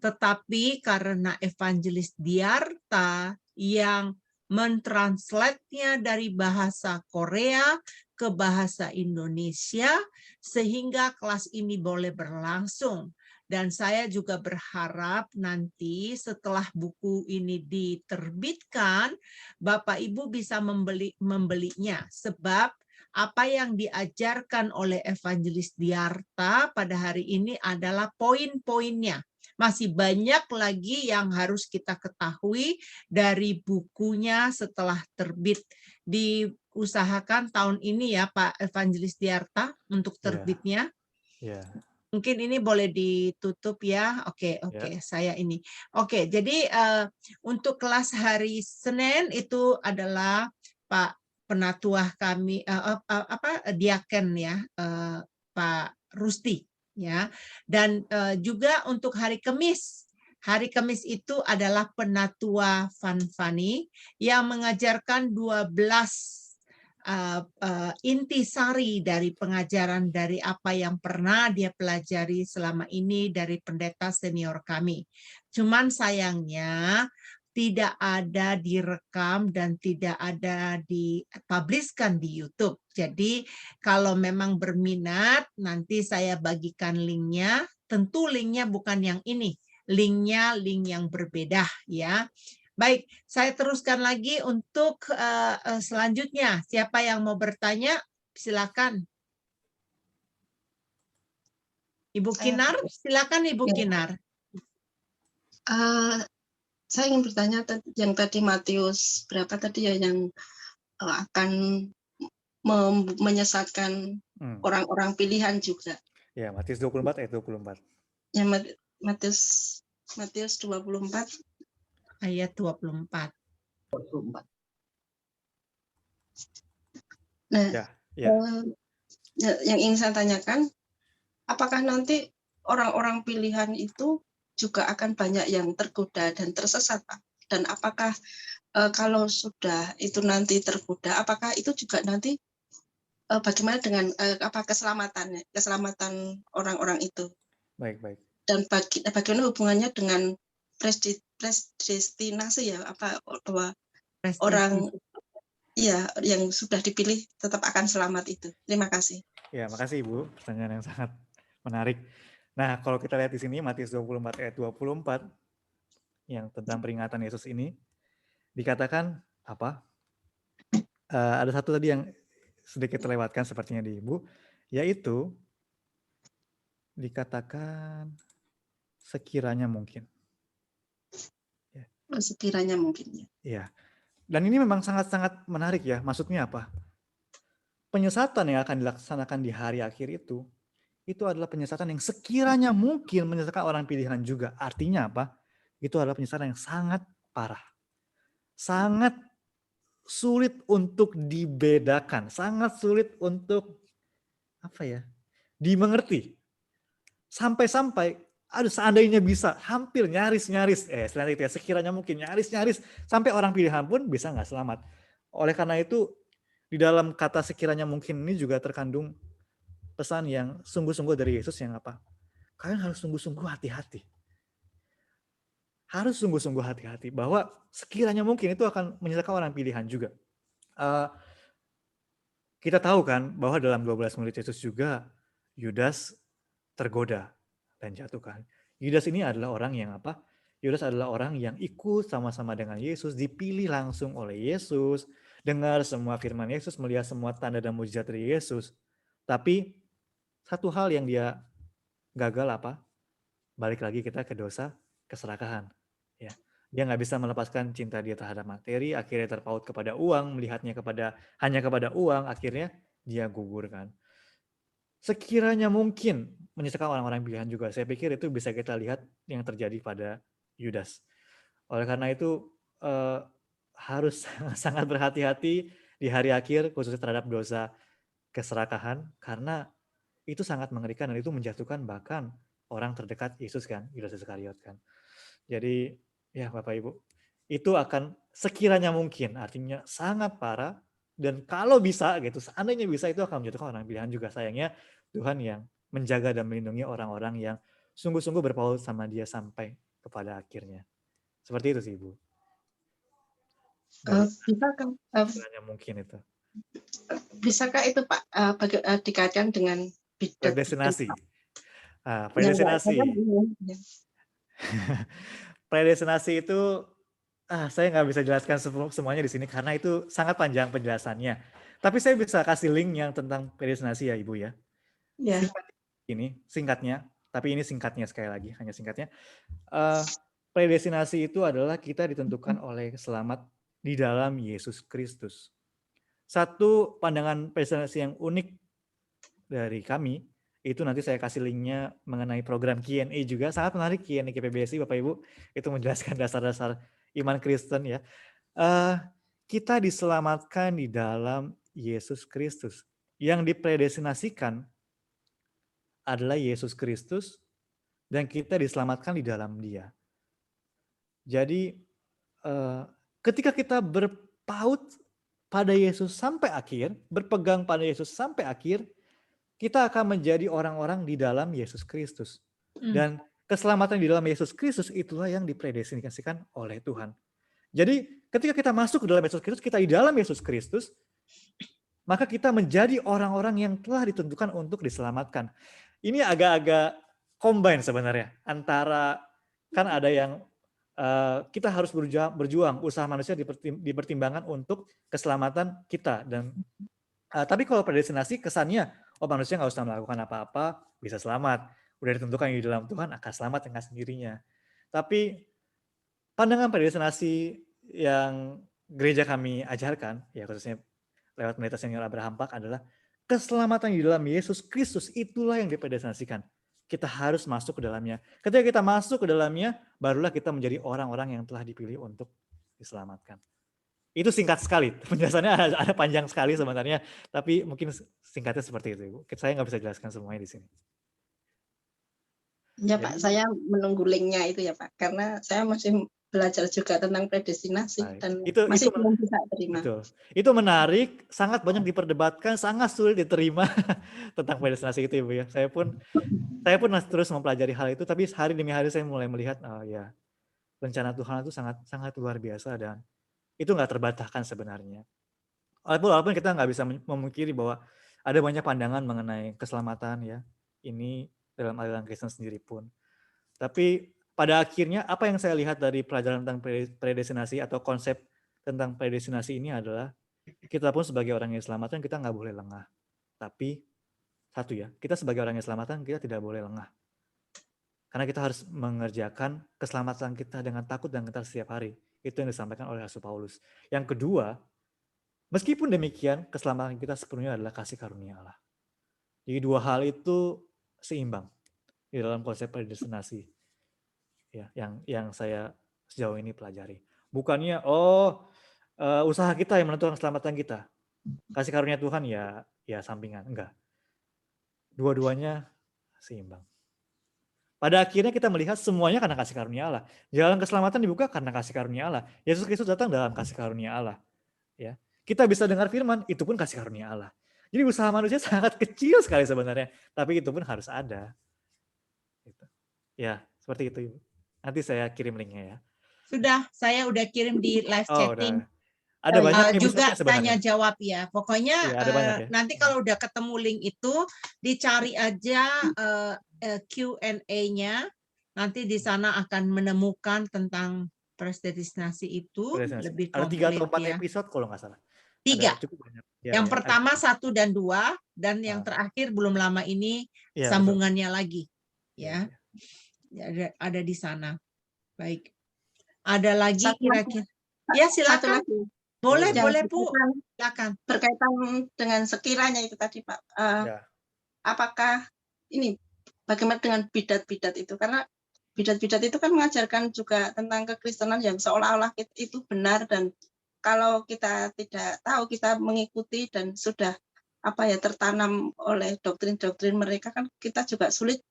tetapi karena Evangelis Diarta yang mentranslate-nya dari bahasa Korea ke bahasa Indonesia sehingga kelas ini boleh berlangsung. Dan saya juga berharap nanti setelah buku ini diterbitkan, Bapak Ibu bisa membelinya. Sebab apa yang diajarkan oleh Evangelis Diarta pada hari ini adalah poin-poinnya. Masih banyak lagi yang harus kita ketahui dari bukunya setelah terbit. Diusahakan tahun ini ya Pak Evangelis Diarta untuk terbitnya. Ya. Mungkin ini boleh ditutup ya. Oke, saya ini. Oke, jadi untuk kelas hari Senin itu adalah Pak Penatuah kami Diaken ya, Pak Rusti ya. Dan juga untuk hari Kamis. Hari Kamis itu adalah Penatua Fanfani yang mengajarkan 12 intisari dari pengajaran dari apa yang pernah dia pelajari selama ini dari pendeta senior kami. Cuman sayangnya tidak ada direkam dan tidak ada dipubliskan di YouTube. Jadi kalau memang berminat nanti saya bagikan linknya. Tentu linknya bukan yang ini, linknya link yang berbeda ya. Baik, saya teruskan lagi untuk selanjutnya. Siapa yang mau bertanya, silakan. Ibu Kinar, silakan Ibu Kinar. Saya ingin bertanya yang tadi Matius berapa tadi ya yang akan menyesatkan orang-orang pilihan juga. Ya, Matius 24 ayat 24. Ya, Matius 24 ayat 24. Nah, ya. Yang ingin saya tanyakan, apakah nanti orang-orang pilihan itu juga akan banyak yang tergoda dan tersesat, Pak? Dan apakah kalau sudah itu nanti tergoda, apakah itu juga nanti bagaimana dengan keselamatan orang-orang itu? Baik. Dan bagaimana hubungannya dengan predestinasi ya, bahwa orang ya yang sudah dipilih tetap akan selamat itu. Terima kasih. Ya, makasih Ibu. Pertanyaan yang sangat menarik. Nah, kalau kita lihat di sini Matius 24 ayat 24 yang tentang peringatan Yesus ini dikatakan apa? Ada satu tadi yang sedikit terlewatkan sepertinya di Ibu, yaitu dikatakan sekiranya mungkin. Sekiranya mungkin ya. Iya. Dan ini memang sangat-sangat menarik ya. Maksudnya apa? Penyesatan yang akan dilaksanakan di hari akhir itu adalah penyesatan yang sekiranya mungkin menyesatkan orang pilihan juga. Artinya apa? Itu adalah penyesatan yang sangat parah. Sangat sulit untuk dibedakan. Sangat sulit untuk dimengerti. Sampai-sampai, seandainya bisa, hampir nyaris-nyaris, selain itu ya, sekiranya mungkin nyaris-nyaris, sampai orang pilihan pun bisa nggak selamat. Oleh karena itu, di dalam kata sekiranya mungkin ini juga terkandung pesan yang sungguh-sungguh dari Yesus yang apa? Kalian harus sungguh-sungguh hati-hati. Harus sungguh-sungguh hati-hati bahwa sekiranya mungkin itu akan menyesatkan orang pilihan juga. Kita tahu kan bahwa dalam 12 murid Yesus juga Yudas tergoda dan jatuh kan. Yudas ini adalah orang yang apa? Yudas adalah orang yang ikut sama-sama dengan Yesus, dipilih langsung oleh Yesus, dengar semua firman Yesus, melihat semua tanda dan mujizat dari Yesus. Tapi satu hal yang dia gagal apa? Balik lagi kita ke dosa keserakahan. Ya, dia nggak bisa melepaskan cinta dia terhadap materi, akhirnya terpaut kepada uang, melihatnya hanya kepada uang, akhirnya dia gugur kan. Sekiranya mungkin menyesatkan orang-orang pilihan juga, saya pikir itu bisa kita lihat yang terjadi pada Yudas. Oleh karena itu harus sangat berhati-hati di hari akhir khususnya terhadap dosa keserakahan, karena itu sangat mengerikan dan itu menjatuhkan bahkan orang terdekat Yesus kan, Yudas Iskariot kan. Jadi ya Bapak Ibu, itu akan sekiranya mungkin, artinya sangat parah, dan kalau bisa gitu, seandainya bisa itu akan menjatuhkan orang pilihan juga. Sayangnya Tuhan yang menjaga dan melindungi orang-orang yang sungguh-sungguh berpaut sama dia sampai kepada akhirnya. Seperti itu sih Ibu. Bisa kan? Sekiranya mungkin itu. Bisakah itu Pak dikaitkan dengan bidat itu Predestinasi. Pak? Ah, Ya, enggak, predestinasi. ya. Predestinasi itu saya nggak bisa jelaskan semuanya di sini karena itu sangat panjang penjelasannya. Tapi saya bisa kasih link yang tentang predestinasi ya Ibu ya. Ya. Singkatnya, tapi ini singkatnya sekali lagi, hanya singkatnya. Predestinasi itu adalah kita ditentukan oleh selamat di dalam Yesus Kristus. Satu pandangan predestinasi yang unik dari kami, itu nanti saya kasih linknya mengenai program Q&A juga. Sangat menarik Q&A KPBSI Bapak Ibu, itu menjelaskan dasar-dasar iman Kristen ya. Kita diselamatkan di dalam Yesus Kristus. Yang dipredestinasikan adalah Yesus Kristus dan kita diselamatkan di dalam Dia. Jadi ketika kita berpaut pada Yesus sampai akhir, berpegang pada Yesus sampai akhir, kita akan menjadi orang-orang di dalam Yesus Kristus. Dan keselamatan di dalam Yesus Kristus itulah yang dipredestinasikan oleh Tuhan. Jadi ketika kita masuk ke dalam Yesus Kristus, kita di dalam Yesus Kristus, maka kita menjadi orang-orang yang telah ditentukan untuk diselamatkan. Ini agak-agak combine sebenarnya antara, kan ada yang kita harus berjuang, usaha manusia dipertimbangkan untuk keselamatan kita. Dan tapi kalau predestinasi kesannya, manusia nggak usah melakukan apa-apa, bisa selamat. Udah ditentukan di dalam Tuhan akan selamat dengan sendirinya. Tapi pandangan predestinasi yang gereja kami ajarkan, ya khususnya lewat pendeta senior Abraham Pak, adalah keselamatan di dalam Yesus Kristus itulah yang dipredestinasikan. Kita harus masuk ke dalamnya. Ketika kita masuk ke dalamnya, barulah kita menjadi orang-orang yang telah dipilih untuk diselamatkan. Itu singkat sekali, penjelasannya ada panjang sekali sebenarnya, tapi mungkin singkatnya seperti itu, Ibu. Saya nggak bisa jelaskan semuanya di sini. Ya Pak, saya menunggu linknya itu ya Pak, karena saya masih belajar juga tentang predestinasi dan masih belum bisa terima. Betul. Itu menarik, sangat banyak diperdebatkan, sangat sulit diterima tentang predestinasi itu Ibu ya. Saya pun terus mempelajari hal itu, tapi hari demi hari saya mulai melihat, ya rencana Tuhan itu sangat luar biasa dan itu nggak terbataskan sebenarnya. Walaupun kita nggak bisa memungkiri bahwa ada banyak pandangan mengenai keselamatan ya, ini dalam aliran Kristen sendiri pun. Tapi pada akhirnya apa yang saya lihat dari pelajaran tentang predestinasi atau konsep tentang predestinasi ini adalah kita pun sebagai orang yang diselamatkan kita nggak boleh lengah. Tapi satu ya, kita sebagai orang yang diselamatkan kita tidak boleh lengah. Karena kita harus mengerjakan keselamatan kita dengan takut dan gentar setiap hari. Itu yang disampaikan oleh Rasul Paulus. Yang kedua, meskipun demikian, keselamatan kita sepenuhnya adalah kasih karunia Allah. Jadi dua hal itu seimbang di dalam konsep predestinasi. Ya, yang saya sejauh ini pelajari. Bukannya usaha kita yang menentukan keselamatan kita. Kasih karunia Tuhan ya sampingan, enggak. Dua-duanya seimbang. Pada akhirnya kita melihat semuanya karena kasih karunia Allah. Jalan keselamatan dibuka karena kasih karunia Allah. Yesus Kristus datang dalam kasih karunia Allah. Ya, kita bisa dengar firman, itu pun kasih karunia Allah. Jadi usaha manusia sangat kecil sekali sebenarnya, tapi itu pun harus ada. Gitu. Ya, seperti itu Ibu. Nanti saya kirim linknya ya. Sudah, saya udah kirim di live chatting. Udah. Ada banyak juga tanya jawab ya. Pokoknya ada banyak ya. Nanti kalau udah ketemu link itu dicari aja Q&A-nya. Nanti di sana akan menemukan tentang predestinasi itu lebih komplit. Ada 3 atau 4 episode kalau nggak salah. 3. Yang pertama 1 dan 2 dan yang terakhir belum lama ini sambungannya lagi. Ya. Ada di sana. Baik. Ada lagi kira-kira? Ya silakan. Boleh Bu. Silakan. Berkaitan dengan sekiranya itu tadi Pak. Apakah ini bagaimana dengan bidat-bidat itu? Karena bidat-bidat itu kan mengajarkan juga tentang kekristenan yang seolah-olah itu benar, dan kalau kita tidak tahu, kita mengikuti dan sudah tertanam oleh doktrin-doktrin mereka, kan kita juga sulit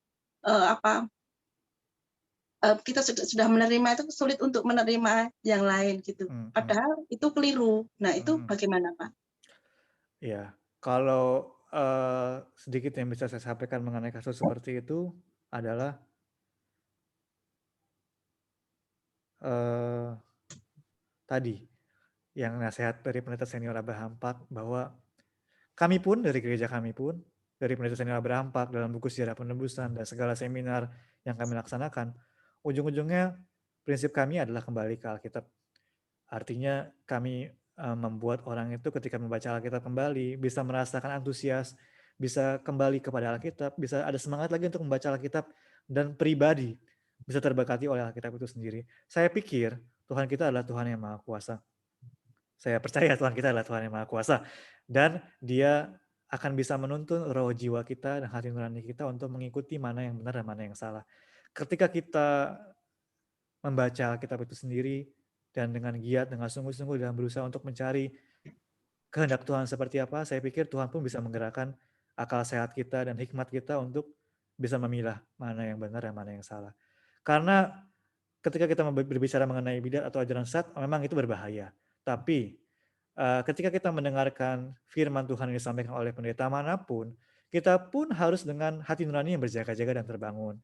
kita sudah menerima itu, sulit untuk menerima yang lain gitu. Padahal itu keliru. Nah, itu bagaimana Pak? Ya, kalau sedikit yang bisa saya sampaikan mengenai kasus seperti itu adalah tadi yang nasihat dari pendeta senior Abraham Park bahwa kami pun dari gereja kami pun dari pendeta senior Abraham Park dalam buku Sejarah Penebusan dan segala seminar yang kami laksanakan, ujung-ujungnya prinsip kami adalah kembali ke Alkitab. Artinya kami membuat orang itu ketika membaca Alkitab kembali bisa merasakan antusias, bisa kembali kepada Alkitab, bisa ada semangat lagi untuk membaca Alkitab, dan pribadi bisa terberkati oleh Alkitab itu sendiri. Saya pikir Tuhan kita adalah Tuhan yang Maha Kuasa. Saya percaya Tuhan kita adalah Tuhan yang Maha Kuasa. Dan Dia akan bisa menuntun roh jiwa kita dan hati nurani kita untuk mengikuti mana yang benar dan mana yang salah. Ketika kita membaca Alkitab itu sendiri dan dengan giat, dengan sungguh-sungguh dalam berusaha untuk mencari kehendak Tuhan seperti apa, saya pikir Tuhan pun bisa menggerakkan akal sehat kita dan hikmat kita untuk bisa memilah mana yang benar dan mana yang salah. Karena ketika kita berbicara mengenai bidat atau ajaran sesat, memang itu berbahaya. Tapi ketika kita mendengarkan firman Tuhan yang disampaikan oleh pendeta manapun, kita pun harus dengan hati nurani yang berjaga-jaga dan terbangun.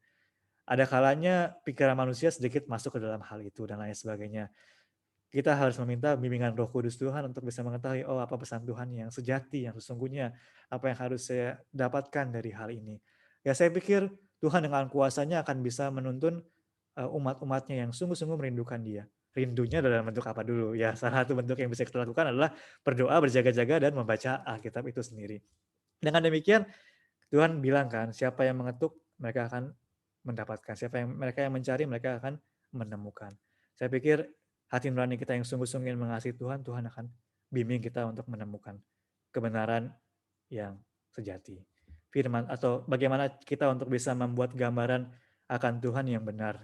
Ada kalanya pikiran manusia sedikit masuk ke dalam hal itu dan lain sebagainya. Kita harus meminta bimbingan Roh Kudus Tuhan untuk bisa mengetahui, oh apa pesan Tuhan yang sejati, yang sesungguhnya, apa yang harus saya dapatkan dari hal ini. Ya saya pikir Tuhan dengan kuasanya akan bisa menuntun umat-umatnya yang sungguh-sungguh merindukan Dia. Rindunya dalam bentuk apa dulu? Ya salah satu bentuk yang bisa kita lakukan adalah berdoa, berjaga-jaga, dan membaca Alkitab itu sendiri. Dengan demikian Tuhan bilang kan, siapa yang mengetuk mereka akan mendapatkan. Mereka yang mencari mereka akan menemukan. Saya pikir hati nurani kita yang sungguh-sungguh ingin mengasihi Tuhan, Tuhan akan bimbing kita untuk menemukan kebenaran yang sejati. Firman atau bagaimana kita untuk bisa membuat gambaran akan Tuhan yang benar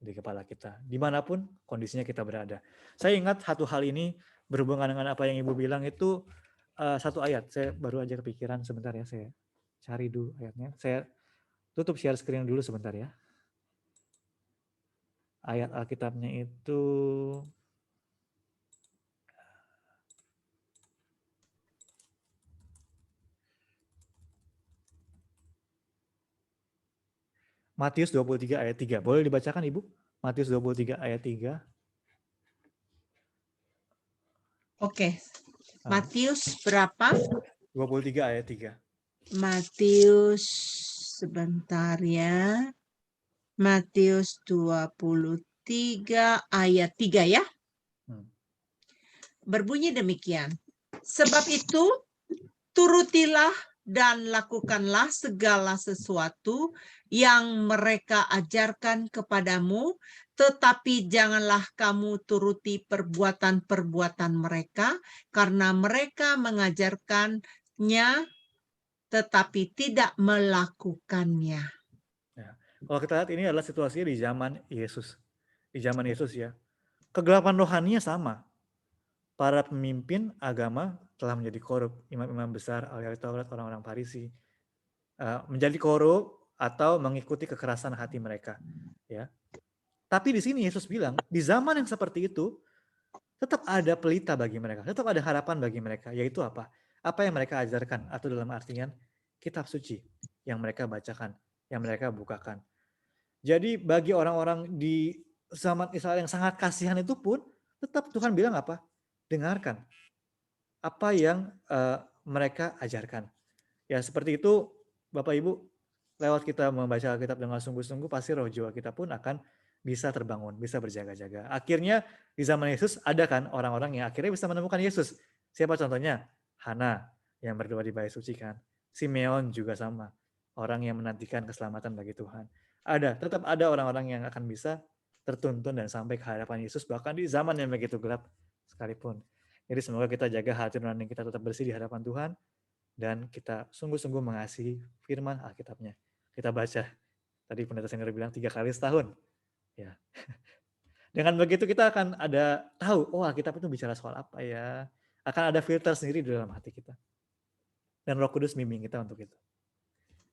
di kepala kita, dimanapun kondisinya kita berada. Saya ingat satu hal ini berhubungan dengan apa yang Ibu bilang itu satu ayat. Saya baru aja kepikiran sebentar ya, saya cari dulu ayatnya. Saya tutup share screen dulu sebentar ya. Ayat Alkitabnya itu Matius 23 ayat 3. Boleh dibacakan Ibu? Matius 23 ayat 3. Oke. Matius berapa? 23 ayat 3. Matius sebentar ya. Matius 23 ayat 3 ya. Berbunyi demikian. Sebab itu turutilah dan lakukanlah segala sesuatu yang mereka ajarkan kepadamu, tetapi janganlah kamu turuti perbuatan-perbuatan mereka, karena mereka mengajarkannya tetapi tidak melakukannya. Ya. Kalau kita lihat ini adalah situasinya di zaman Yesus. Di zaman Yesus ya. Kegelapan rohaninya sama. Para pemimpin agama telah menjadi korup. Imam-imam besar, ahli Taurat, orang-orang Farisi. Menjadi korup atau mengikuti kekerasan hati mereka. Ya. Tapi di sini Yesus bilang, di zaman yang seperti itu, tetap ada pelita bagi mereka. Tetap ada harapan bagi mereka. Yaitu apa? Apa yang mereka ajarkan. Atau dalam artian kitab suci yang mereka bacakan, yang mereka bukakan. Jadi bagi orang-orang di zaman Israel yang sangat kasihan itu pun, tetap Tuhan bilang apa? Dengarkan apa yang mereka ajarkan. Ya seperti itu Bapak Ibu, lewat kita membaca Alkitab dengan sungguh-sungguh, pasti roh jiwa kita pun akan bisa terbangun, bisa berjaga-jaga. Akhirnya di zaman Yesus ada kan orang-orang yang akhirnya bisa menemukan Yesus. Siapa contohnya? Hana yang berdoa di bait suci kan. Simeon juga sama. Orang yang menantikan keselamatan bagi Tuhan. Tetap ada orang-orang yang akan bisa tertuntun dan sampai ke hadapan Yesus bahkan di zaman yang begitu gelap sekalipun. Jadi semoga kita jaga hati nurani kita tetap bersih di hadapan Tuhan dan kita sungguh-sungguh mengasihi firman Alkitabnya. Kita baca. Tadi pendeta senior bilang 3 kali setahun. Ya. Dengan begitu kita akan ada tahu, oh Alkitab itu bicara soal apa ya. Akan ada filter sendiri di dalam hati kita. Dan Roh Kudus bimbing kita untuk itu.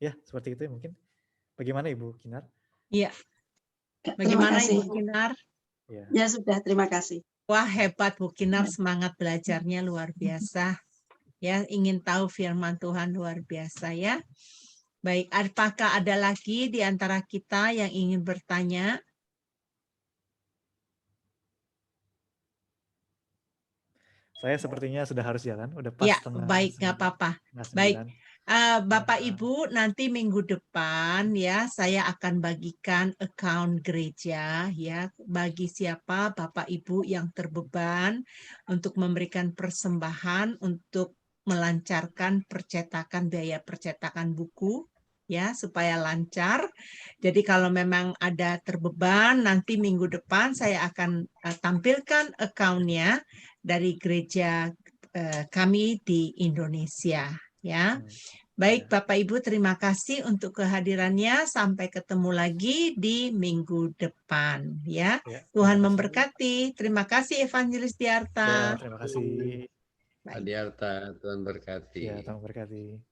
Ya, seperti itu mungkin. Bagaimana Ibu Kinar? Iya. Terima Bagaimana kasih. Ibu Kinar? Ya sudah, terima kasih. Wah, hebat Bu Kinar, semangat belajarnya luar biasa. Ya, ingin tahu firman Tuhan luar biasa ya. Baik, apakah ada lagi di antara kita yang ingin bertanya? Saya sepertinya sudah harus jalan, udah pas Ya, setengah baik, nggak 9, apa-apa. setengah Baik, 9. Bapak Ya. Ibu, nanti minggu depan ya saya akan bagikan account gereja ya bagi siapa Bapak Ibu yang terbeban untuk memberikan persembahan untuk melancarkan percetakan biaya percetakan buku ya supaya lancar. Jadi kalau memang ada terbeban nanti minggu depan saya akan tampilkan account-nya dari gereja kami di Indonesia ya. Baik Ya. Bapak Ibu, terima kasih untuk kehadirannya. Sampai ketemu lagi di minggu depan ya. Ya, Tuhan terima kasih. memberkati. Terima kasih Evangelis Ya, Diarta. terima kasih. Baik. Adiarta, Tuhan berkati. Ya, Tuhan berkati.